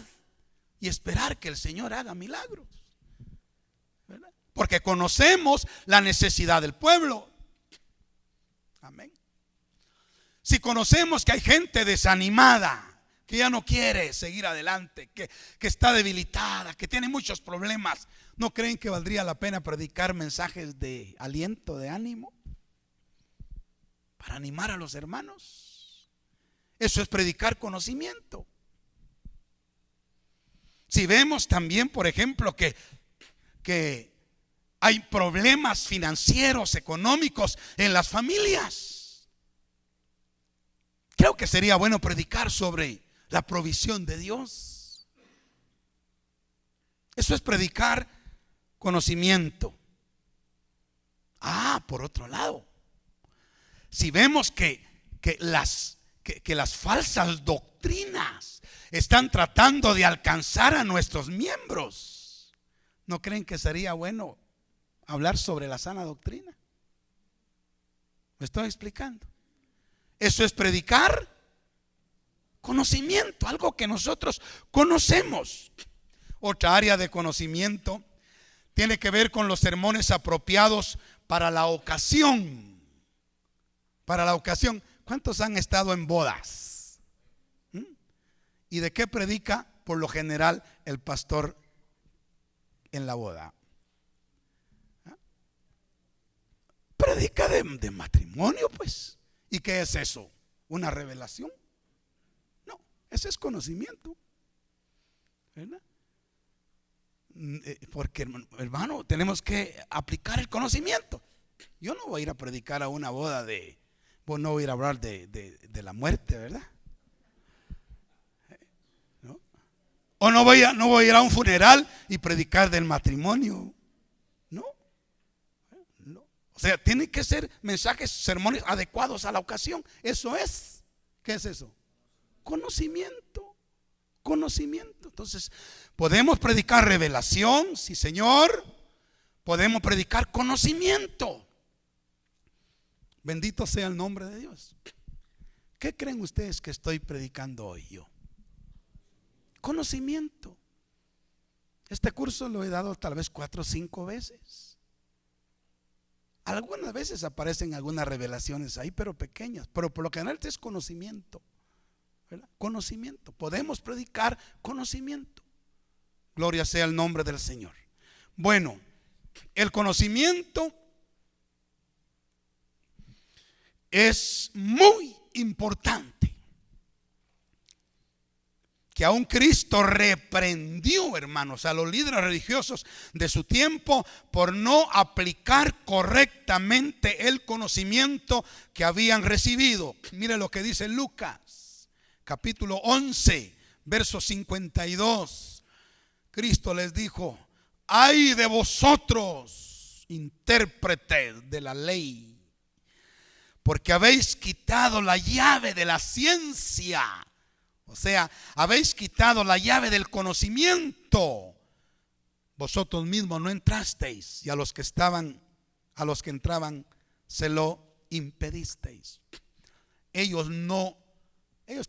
y esperar que el Señor haga milagros, ¿verdad? Porque conocemos la necesidad del pueblo. Amén. Si conocemos que hay gente desanimada, que ya no quiere seguir adelante, que está debilitada, que tiene muchos problemas, ¿no creen que valdría la pena predicar mensajes de aliento, de ánimo, para animar a los hermanos? Eso es predicar conocimiento. Si vemos también, por ejemplo, que hay problemas financieros, económicos en las familias, creo que sería bueno predicar sobre la provisión de Dios. Eso es predicar conocimiento. Por otro lado, si vemos que las falsas doctrinas están tratando de alcanzar a nuestros miembros, ¿no creen que sería bueno hablar sobre la sana doctrina? ¿Me estoy explicando? Eso es predicar conocimiento, algo que nosotros conocemos. Otra área de conocimiento tiene que ver con los sermones apropiados para la ocasión. Para la ocasión. ¿Cuántos han estado en bodas? ¿Y de qué predica por lo general el pastor en la boda? Predica de matrimonio, pues. ¿Y qué es eso? ¿Una revelación? No, ese es conocimiento, ¿verdad? Porque, hermano, tenemos que aplicar el conocimiento. Yo no voy a ir a predicar a una boda de Vos no voy a ir a hablar de la muerte, ¿verdad? ¿No? O no voy a ir a un funeral y predicar del matrimonio. No. O sea, tienen que ser mensajes, sermones adecuados a la ocasión. Eso es. ¿Qué es eso? Conocimiento. Conocimiento. Entonces, podemos predicar revelación, sí, Señor. Podemos predicar conocimiento. Bendito sea el nombre de Dios. ¿Qué creen ustedes que estoy predicando hoy yo? Conocimiento. Este curso lo he dado tal vez 4 o 5 veces. Algunas veces aparecen algunas revelaciones ahí, pero pequeñas. Pero por lo general es conocimiento, ¿verdad? Conocimiento. Podemos predicar conocimiento. Gloria sea el nombre del Señor. Bueno, el conocimiento es muy importante. Que aún Cristo reprendió, hermanos, a los líderes religiosos de su tiempo por no aplicar correctamente el conocimiento que habían recibido. Mire lo que dice Lucas, capítulo 11, verso 52. Cristo les dijo: ay de vosotros, intérpretes de la ley, porque habéis quitado la llave de la ciencia. O sea, habéis quitado la llave del conocimiento. Vosotros mismos no entrasteis, y a los que entraban se lo impedisteis. Ellos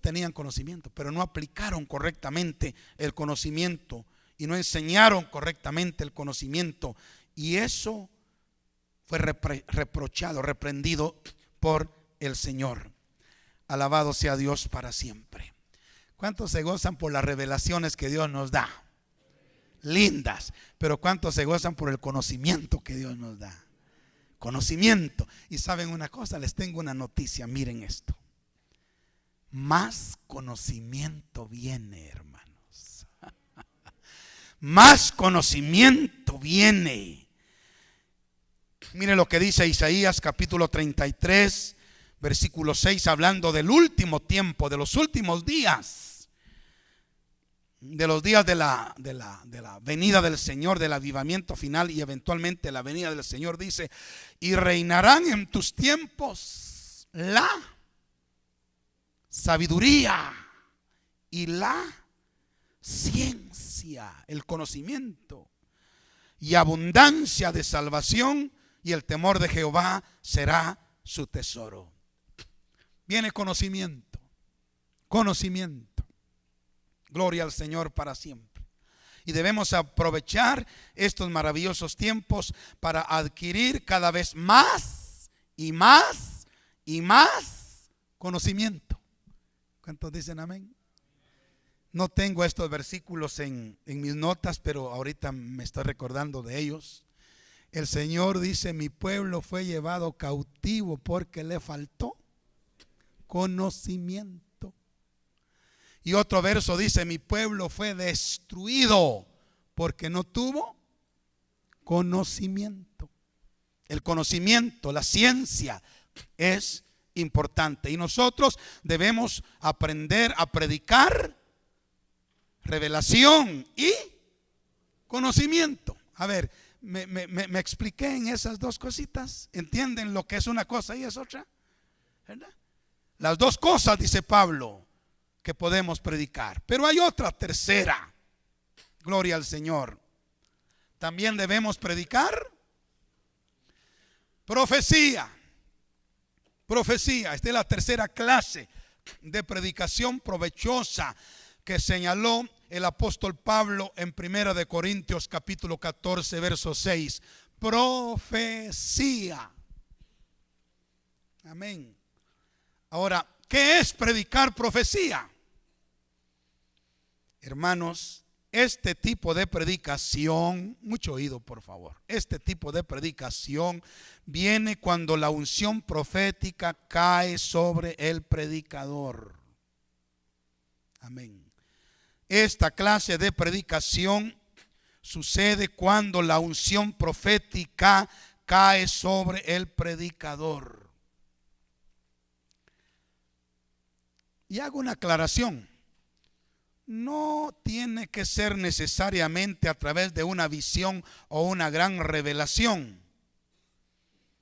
tenían conocimiento, pero no aplicaron correctamente el conocimiento y no enseñaron correctamente el conocimiento, y eso fue reprochado, reprendido por el Señor. Alabado sea Dios para siempre. ¿Cuántos se gozan por las revelaciones que Dios nos da? Lindas. Pero ¿cuántos se gozan por el conocimiento que Dios nos da? Conocimiento. Y saben una cosa, les tengo una noticia, miren esto. Más conocimiento viene, hermanos. Más conocimiento viene. Miren lo que dice Isaías capítulo 33, versículo 6, hablando del último tiempo, de los últimos días, de los días de la venida del Señor, del avivamiento final y eventualmente la venida del Señor. Dice: y reinarán en tus tiempos la sabiduría y la ciencia, el conocimiento, y abundancia de salvación, y el temor de Jehová será su tesoro. Viene conocimiento, conocimiento. Gloria al Señor para siempre. Y debemos aprovechar estos maravillosos tiempos para adquirir cada vez más y más y más conocimiento. ¿Cuántos dicen amén? No tengo estos versículos en mis notas, pero ahorita me estoy recordando de ellos. El Señor dice: mi pueblo fue llevado cautivo porque le faltó conocimiento. Y otro verso dice: mi pueblo fue destruido porque no tuvo conocimiento. El conocimiento, la ciencia es importante. Y nosotros debemos aprender a predicar revelación y conocimiento. A ver, me expliqué en esas dos cositas. ¿Entienden lo que es una cosa y es otra? ¿Verdad? Las dos cosas, dice Pablo, que podemos predicar. Pero hay otra tercera. Gloria al Señor. También debemos predicar profecía. Profecía. Esta es la tercera clase de predicación provechosa que señaló el apóstol Pablo en 1 de Corintios capítulo 14 verso 6. Profecía. Amén. Ahora, ¿qué es predicar profecía? Hermanos, este tipo de predicación, mucho oído por favor, este tipo de predicación viene cuando la unción profética cae sobre el predicador. Amén. Esta clase de predicación sucede cuando la unción profética cae sobre el predicador. Y hago una aclaración. No tiene que ser necesariamente a través de una visión o una gran revelación.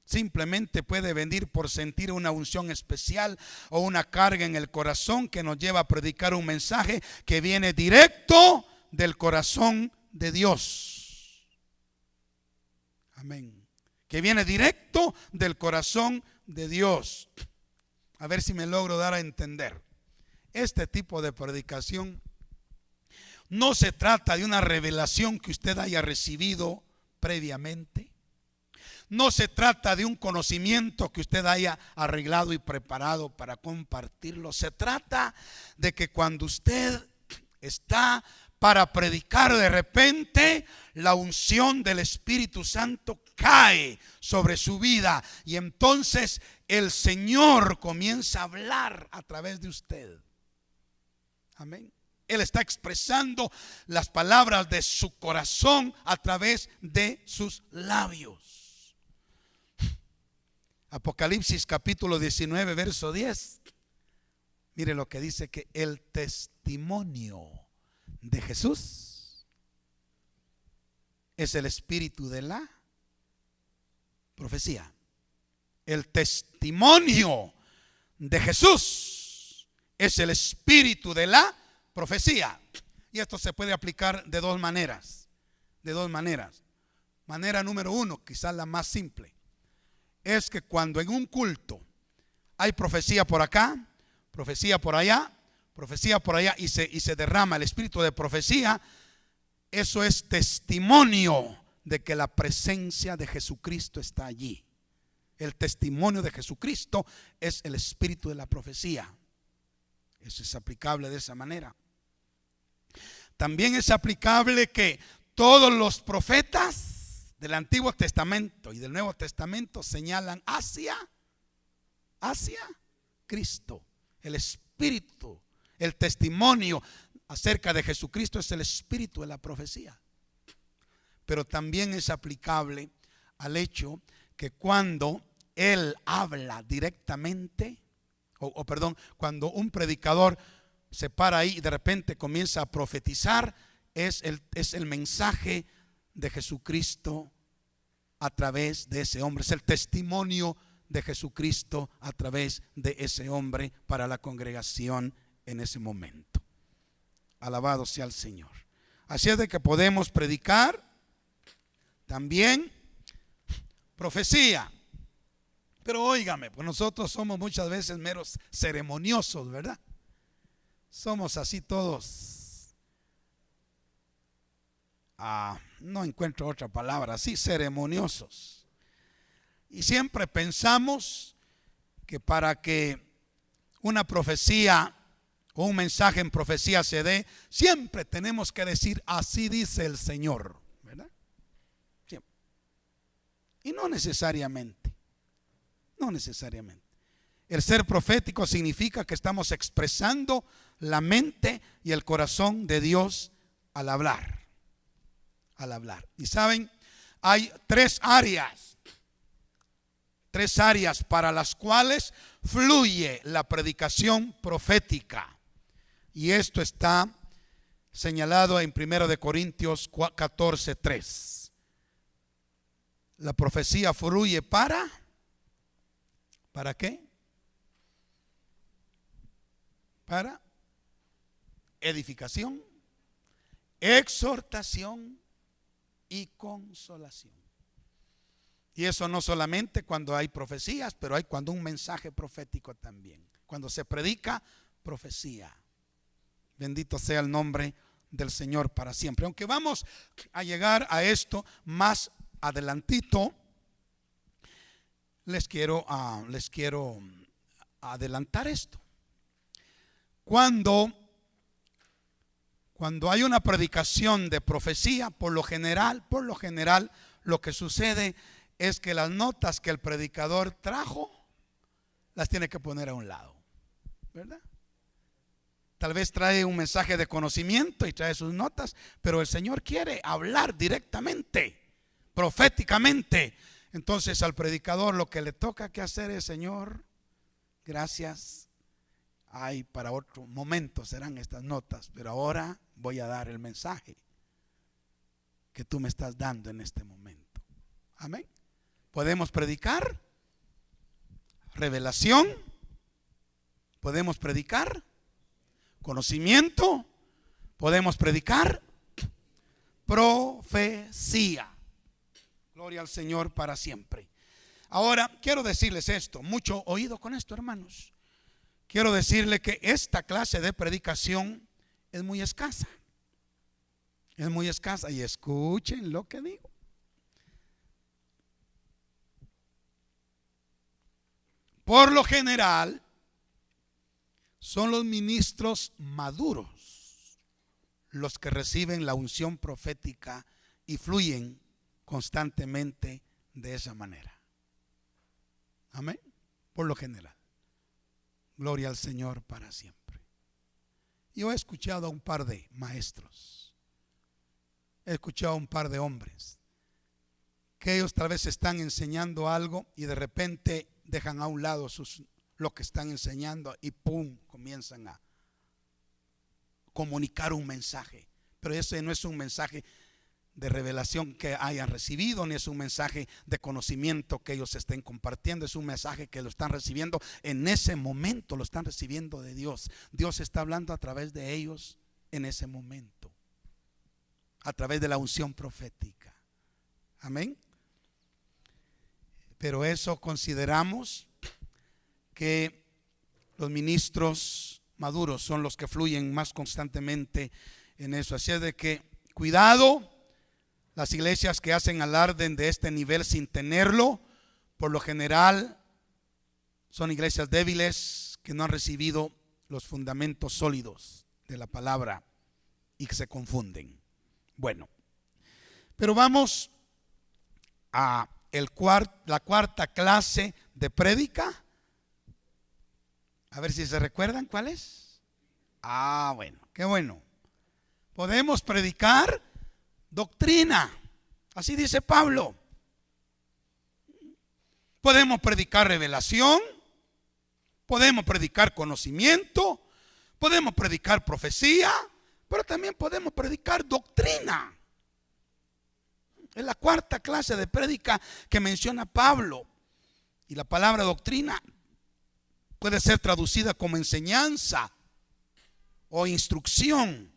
Simplemente puede venir por sentir una unción especial o una carga en el corazón que nos lleva a predicar un mensaje que viene directo del corazón de Dios. Amén. Que viene directo del corazón de Dios. A ver si me logro dar a entender. Este tipo de predicación no se trata de una revelación que usted haya recibido previamente. No se trata de un conocimiento que usted haya arreglado y preparado para compartirlo. Se trata de que cuando usted está para predicar, de repente la unción del Espíritu Santo cae sobre su vida y entonces el Señor comienza a hablar a través de usted. Amén. Él está expresando las palabras de su corazón a través de sus labios. Apocalipsis capítulo 19, verso 10. Mire lo que dice, que el testimonio de Jesús es el espíritu de la profecía. El testimonio de Jesús es el espíritu de la profecía. Y esto se puede aplicar de dos maneras. De dos maneras. Manera número uno, quizás la más simple, es que cuando en un culto hay profecía por acá, profecía por allá, y se derrama el espíritu de profecía, eso es testimonio de que la presencia de Jesucristo está allí. El testimonio de Jesucristo es el espíritu de la profecía. Eso es aplicable de esa manera. También es aplicable que todos los profetas del Antiguo Testamento y del Nuevo Testamento señalan hacia Cristo. El espíritu, el testimonio acerca de Jesucristo es el espíritu de la profecía. Pero también es aplicable al hecho que cuando Él habla directamente, cuando un predicador se para ahí y de repente comienza a profetizar, es el mensaje de Jesucristo a través de ese hombre. Es el testimonio de Jesucristo a través de ese hombre para la congregación en ese momento. Alabado sea el Señor. Así es de que podemos predicar también profecía. Pero óigame, pues nosotros somos muchas veces meros ceremoniosos, ¿verdad? Somos así todos. No encuentro otra palabra, así ceremoniosos. Y siempre pensamos que para que una profecía o un mensaje en profecía se dé, siempre tenemos que decir así dice el Señor, ¿verdad? Siempre. Y no necesariamente. El ser profético significa que estamos expresando la mente y el corazón de Dios al hablar. Y saben, hay tres áreas para las cuales fluye la predicación profética. Y esto está señalado en 1 Corintios 14:3. La profecía fluye ¿para qué? Para edificación, exhortación y consolación. Y eso no solamente cuando hay profecías, pero hay cuando un mensaje profético también. Cuando se predica profecía. Bendito sea el nombre del Señor para siempre. Aunque vamos a llegar a esto más adelantito, les quiero adelantar esto. Cuando hay una predicación de profecía, por lo general, lo que sucede es que las notas que el predicador trajo las tiene que poner a un lado, ¿verdad? Tal vez trae un mensaje de conocimiento y trae sus notas, pero el Señor quiere hablar directamente, proféticamente. Entonces al predicador lo que le toca que hacer es: Señor, gracias, Ay, para otro momento serán estas notas, pero ahora voy a dar el mensaje que tú me estás dando en este momento. Amén. Podemos predicar revelación, podemos predicar conocimiento, podemos predicar profecía. Gloria al Señor para siempre. Ahora quiero decirles esto, mucho oído con esto, hermanos. Quiero decirle que esta clase de predicación es muy escasa. Es muy escasa. Y escuchen lo que digo. Por lo general, son los ministros maduros los que reciben la unción profética y fluyen constantemente de esa manera. Amén. Por lo general. Gloria al Señor para siempre. Yo he escuchado a un par de maestros, he escuchado a un par de hombres que ellos tal vez están enseñando algo y de repente dejan a un lado lo que están enseñando y pum, comienzan a comunicar un mensaje. Pero ese no es un mensaje de revelación que hayan recibido, ni es un mensaje de conocimiento que ellos estén compartiendo. Es un mensaje que lo están recibiendo en ese momento, lo están recibiendo de Dios. Dios está hablando a través de ellos en ese momento, a través de la unción profética. Amén. Pero eso consideramos que los ministros maduros son los que fluyen más constantemente en eso. Así es de que cuidado. Las iglesias que hacen alarde de este nivel sin tenerlo, por lo general son iglesias débiles que no han recibido los fundamentos sólidos de la palabra y que se confunden. Bueno, pero vamos a la cuarta clase de prédica. A ver si se recuerdan cuál es. Bueno, qué bueno. Podemos predicar doctrina, así dice Pablo. Podemos predicar revelación, podemos predicar conocimiento, podemos predicar profecía, pero también podemos predicar doctrina. Es la cuarta clase de prédica que menciona Pablo. Y la palabra doctrina puede ser traducida como enseñanza o instrucción.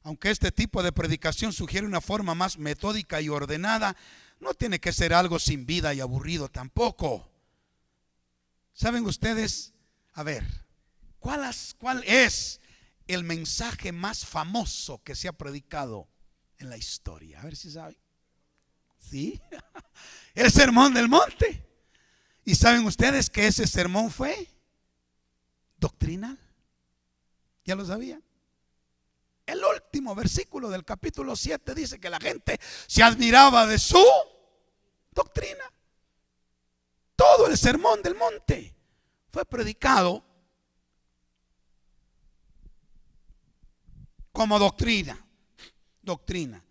Aunque este tipo de predicación sugiere una forma más metódica y ordenada, no tiene que ser algo sin vida y aburrido tampoco. ¿Saben ustedes? A ver, ¿cuál es el mensaje más famoso que se ha predicado en la historia? A ver si saben. ¿Sí? El Sermón del Monte. ¿Y saben ustedes que ese sermón fue doctrinal? ¿Ya lo sabían? El último versículo del capítulo 7 dice que la gente se admiraba de su doctrina. Todo el Sermón del Monte fue predicado como doctrina. Doctrina.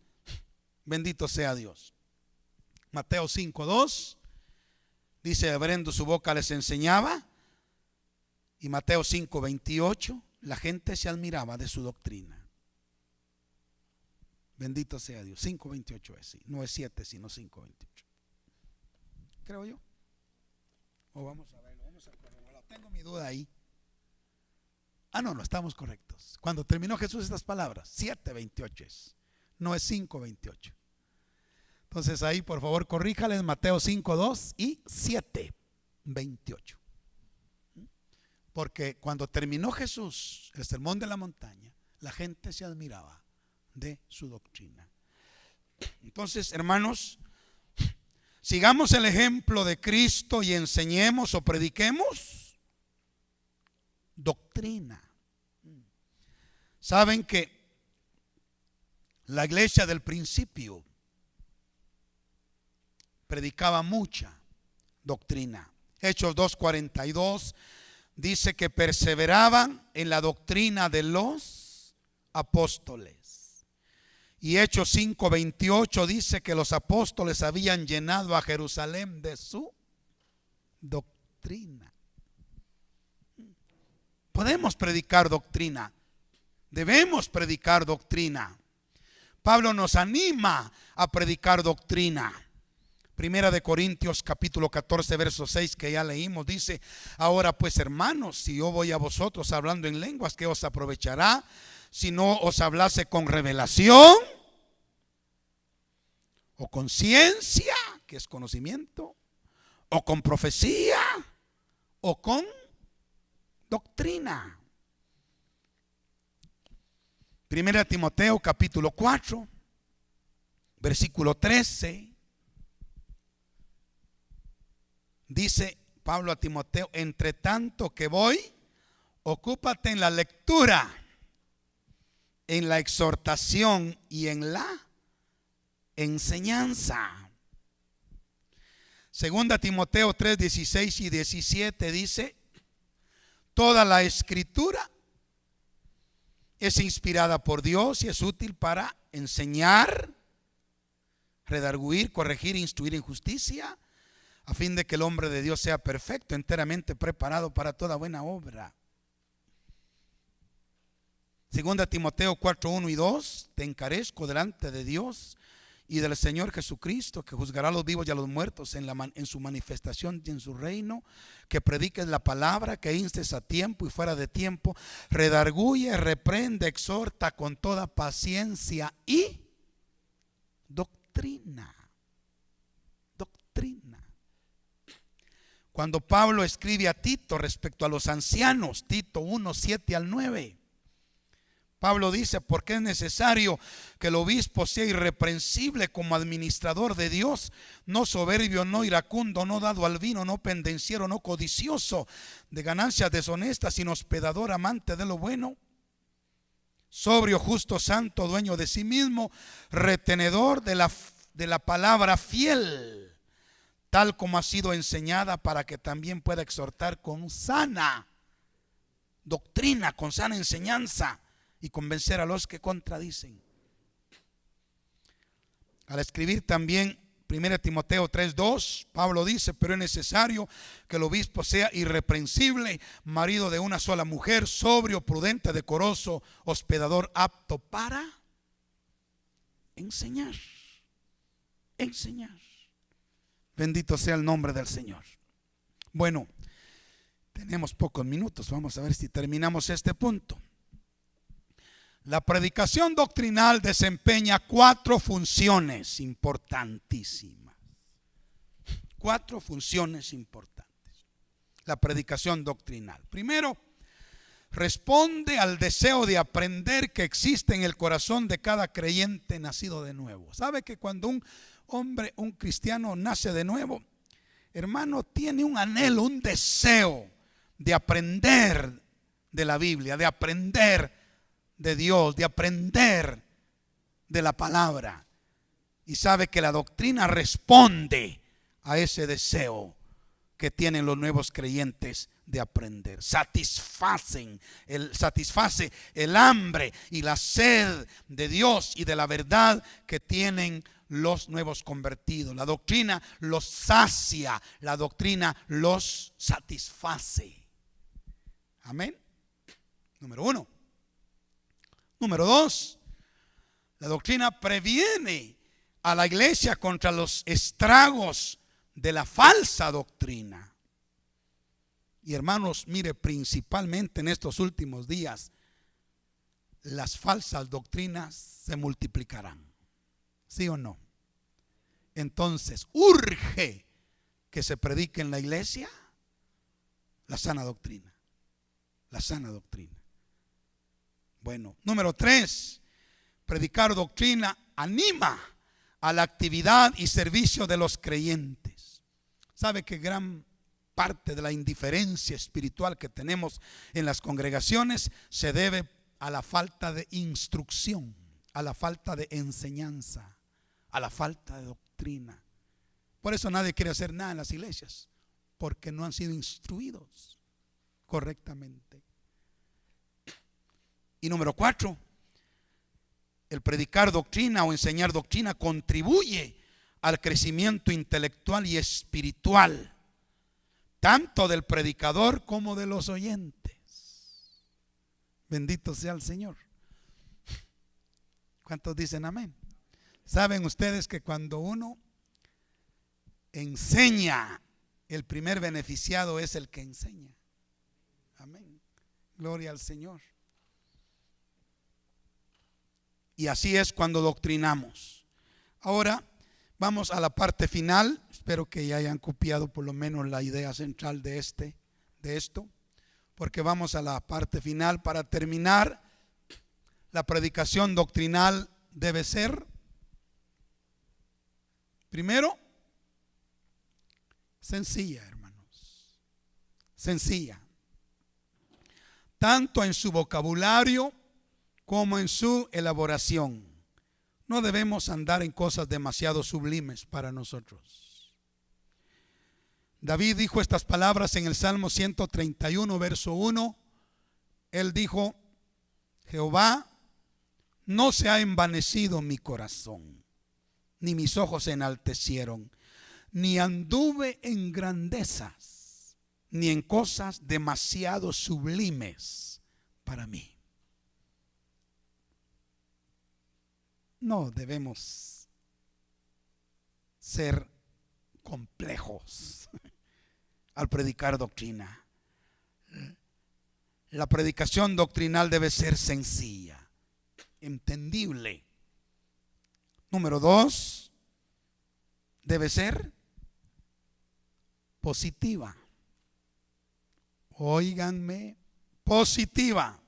Bendito sea Dios. Mateo 5:2 dice: abriendo su boca les enseñaba. Y Mateo 5:28, la gente se admiraba de su doctrina. Bendito sea Dios. 5:28 es, no es 7 sino 5:28, creo yo. O vamos a verlo, tengo mi duda ahí. No estamos correctos. Cuando terminó Jesús estas palabras, 7:28 es, no es 5:28. Entonces ahí por favor corríjales, Mateo 5:2 y 7:28. Porque cuando terminó Jesús el sermón de la montaña, la gente se admiraba de su doctrina. Entonces, hermanos, sigamos el ejemplo de Cristo y enseñemos o prediquemos doctrina. Saben que la iglesia del principio predicaba mucha doctrina. Hechos 2:42 dice que perseveraban en la doctrina de los apóstoles. Y Hechos 5:28 dice que los apóstoles habían llenado a Jerusalén de su doctrina. Podemos predicar doctrina. Debemos predicar doctrina. Pablo nos anima a predicar doctrina. Primera de Corintios capítulo 14 verso 6 que ya leímos dice: ahora pues, hermanos, si yo voy a vosotros hablando en lenguas, ¿qué os aprovechará si no os hablase con revelación o con ciencia, que es conocimiento, o con profecía o con doctrina? Primera Timoteo capítulo 4 versículo 13 dice Pablo a Timoteo: entre tanto que voy, ocúpate en la lectura, en la exhortación y en la enseñanza. Segunda Timoteo 3, 16 y 17 dice: toda la escritura es inspirada por Dios y es útil para enseñar, redarguir, corregir, instruir en justicia, a fin de que el hombre de Dios sea perfecto, enteramente preparado para toda buena obra. Segunda Timoteo 4, 1 y 2: te encarezco delante de Dios y del Señor Jesucristo, que juzgará a los vivos y a los muertos en su manifestación y en su reino, que prediques la palabra, que instes a tiempo y fuera de tiempo, redarguye, reprende, exhorta con toda paciencia y doctrina. Doctrina. Cuando Pablo escribe a Tito respecto a los ancianos, Tito 1, 7 al 9, Pablo dice: porque es necesario que el obispo sea irreprensible como administrador de Dios, no soberbio, no iracundo, no dado al vino, no pendenciero, no codicioso de ganancias deshonestas, sino hospedador, amante de lo bueno, sobrio, justo, santo, dueño de sí mismo, retenedor de la palabra fiel, tal como ha sido enseñada, para que también pueda exhortar con sana doctrina, con sana enseñanza, y convencer a los que contradicen. Al escribir también 1 Timoteo 3:2, Pablo dice: pero es necesario que el obispo sea irreprensible, marido de una sola mujer, sobrio, prudente, decoroso, hospedador, apto para enseñar. Enseñar. Bendito sea el nombre del Señor. Bueno, tenemos pocos minutos, vamos a ver si terminamos este punto. La predicación doctrinal desempeña 4 funciones importantísimas. 4 funciones importantes. La predicación doctrinal. Primero, responde al deseo de aprender que existe en el corazón de cada creyente nacido de nuevo. ¿Sabe que cuando un hombre, un cristiano nace de nuevo, hermano, tiene un anhelo, un deseo de aprender de la Biblia, de aprender de Dios, de aprender de la palabra? Y sabe que la doctrina responde a ese deseo que tienen los nuevos creyentes de aprender. Satisface el hambre y la sed de Dios y de la verdad que tienen los nuevos convertidos. La doctrina los sacia, la doctrina los satisface. Amén. Número 1. Número 2, la doctrina previene a la iglesia contra los estragos de la falsa doctrina. Y hermanos, mire, principalmente en estos últimos días, las falsas doctrinas se multiplicarán. ¿Sí o no? Entonces, urge que se predique en la iglesia la sana doctrina. La sana doctrina. Bueno, número 3, predicar doctrina anima a la actividad y servicio de los creyentes. ¿Sabe que gran parte de la indiferencia espiritual que tenemos en las congregaciones se debe a la falta de instrucción, a la falta de enseñanza, a la falta de doctrina? Por eso nadie quiere hacer nada en las iglesias, porque no han sido instruidos correctamente. Y número 4, el predicar doctrina o enseñar doctrina contribuye al crecimiento intelectual y espiritual, tanto del predicador como de los oyentes. Bendito sea el Señor. ¿Cuántos dicen amén? Saben ustedes que cuando uno enseña, el primer beneficiado es el que enseña. Amén. Gloria al Señor. Y así es cuando doctrinamos. Ahora vamos a la parte final. Espero que ya hayan copiado por lo menos la idea central de esto, porque vamos a la parte final. Para terminar, la predicación doctrinal debe ser, primero, sencilla, hermanos. Sencilla. Tanto en su vocabulario como en su elaboración. No debemos andar en cosas demasiado sublimes para nosotros. David dijo estas palabras en el Salmo 131, verso 1. Él dijo: Jehová, no se ha envanecido mi corazón, ni mis ojos se enaltecieron, ni anduve en grandezas, ni en cosas demasiado sublimes para mí. No debemos ser complejos al predicar doctrina. La predicación doctrinal debe ser sencilla, entendible. Número 2, debe ser positiva. Óiganme, positiva.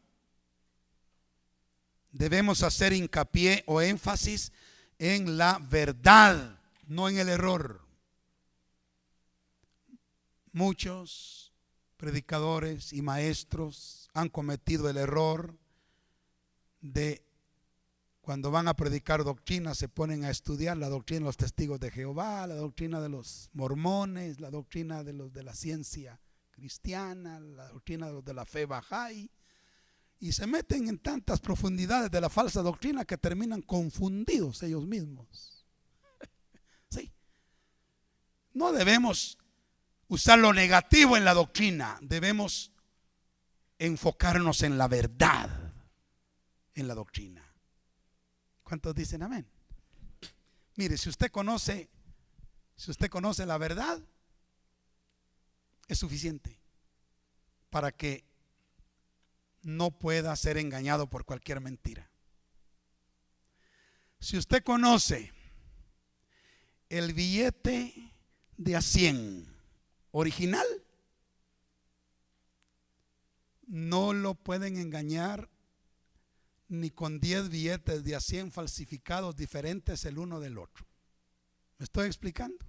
Debemos hacer hincapié o énfasis en la verdad, no en el error. Muchos predicadores y maestros han cometido el error de, cuando van a predicar doctrina, se ponen a estudiar la doctrina de los testigos de Jehová, la doctrina de los mormones, la doctrina de los de la ciencia cristiana, la doctrina de los de la fe Bahá'í, y se meten en tantas profundidades de la falsa doctrina que terminan confundidos ellos mismos. Sí. No debemos usar lo negativo en la doctrina, debemos enfocarnos en la verdad en la doctrina. ¿Cuántos dicen amén? Mire, si usted conoce la verdad, es suficiente para que no pueda ser engañado por cualquier mentira. Si usted conoce el billete de a 100 original, no lo pueden engañar ni con 10 billetes de a 100 falsificados diferentes el uno del otro. ¿Me estoy explicando?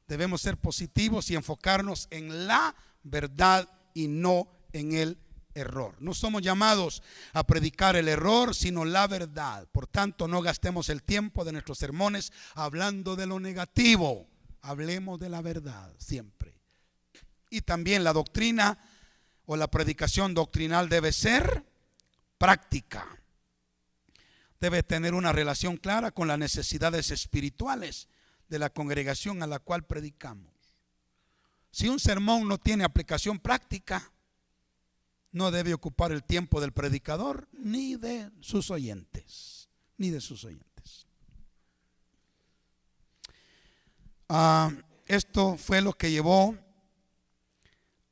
Debemos ser positivos y enfocarnos en la verdad y no en el error. No somos llamados a predicar el error, sino la verdad. Por tanto, no gastemos el tiempo de nuestros sermones hablando de lo negativo. Hablemos de la verdad siempre. Y también la doctrina o la predicación doctrinal debe ser práctica. Debe tener una relación clara con las necesidades espirituales de la congregación a la cual predicamos. Si un sermón no tiene aplicación práctica, no debe ocupar el tiempo del predicador ni de sus oyentes. Esto fue lo que llevó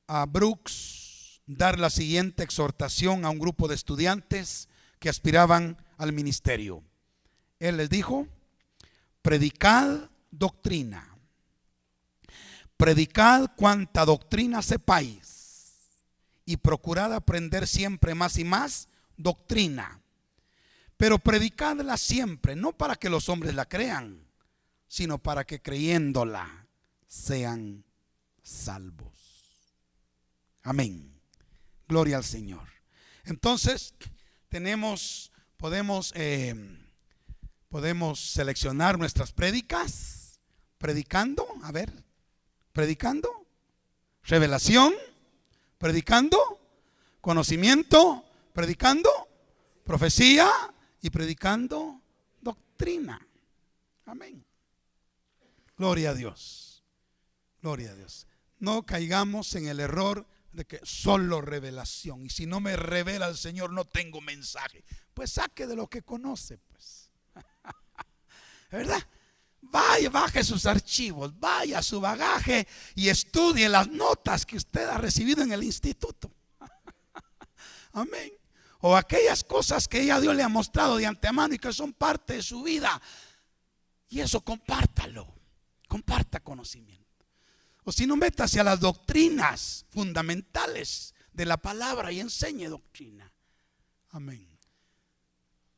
a Brooks dar la siguiente exhortación a un grupo de estudiantes que aspiraban al ministerio. Él les dijo: predicad doctrina, predicad cuanta doctrina sepáis, y procurad aprender siempre más y más doctrina, pero predicadla siempre, no para que los hombres la crean, sino para que creyéndola sean salvos. Amén. Gloria al Señor. Entonces podemos seleccionar nuestras prédicas predicando, predicando revelación, predicando conocimiento, predicando profecía y predicando doctrina. Amén. Gloria a Dios. Gloria a Dios. No caigamos en el error de que solo revelación, y si no me revela el Señor no tengo mensaje. Pues saque de lo que conoce, pues. ¿Verdad? Vaya, baje sus archivos, vaya a su bagaje y estudie las notas que usted ha recibido en el instituto. Amén. O aquellas cosas que ya Dios le ha mostrado de antemano y que son parte de su vida. Y eso compártalo, comparta conocimiento. O si no, métase a las doctrinas fundamentales de la palabra y enseñe doctrina. Amén.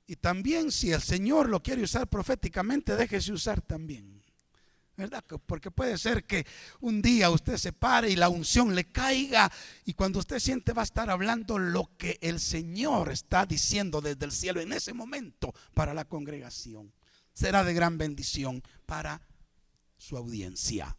Y también, si el Señor lo quiere usar proféticamente, déjese usar también, ¿verdad? Porque puede ser que un día usted se pare y la unción le caiga, y cuando usted siente va a estar hablando lo que el Señor está diciendo desde el cielo en ese momento para la congregación. Será de gran bendición para su audiencia.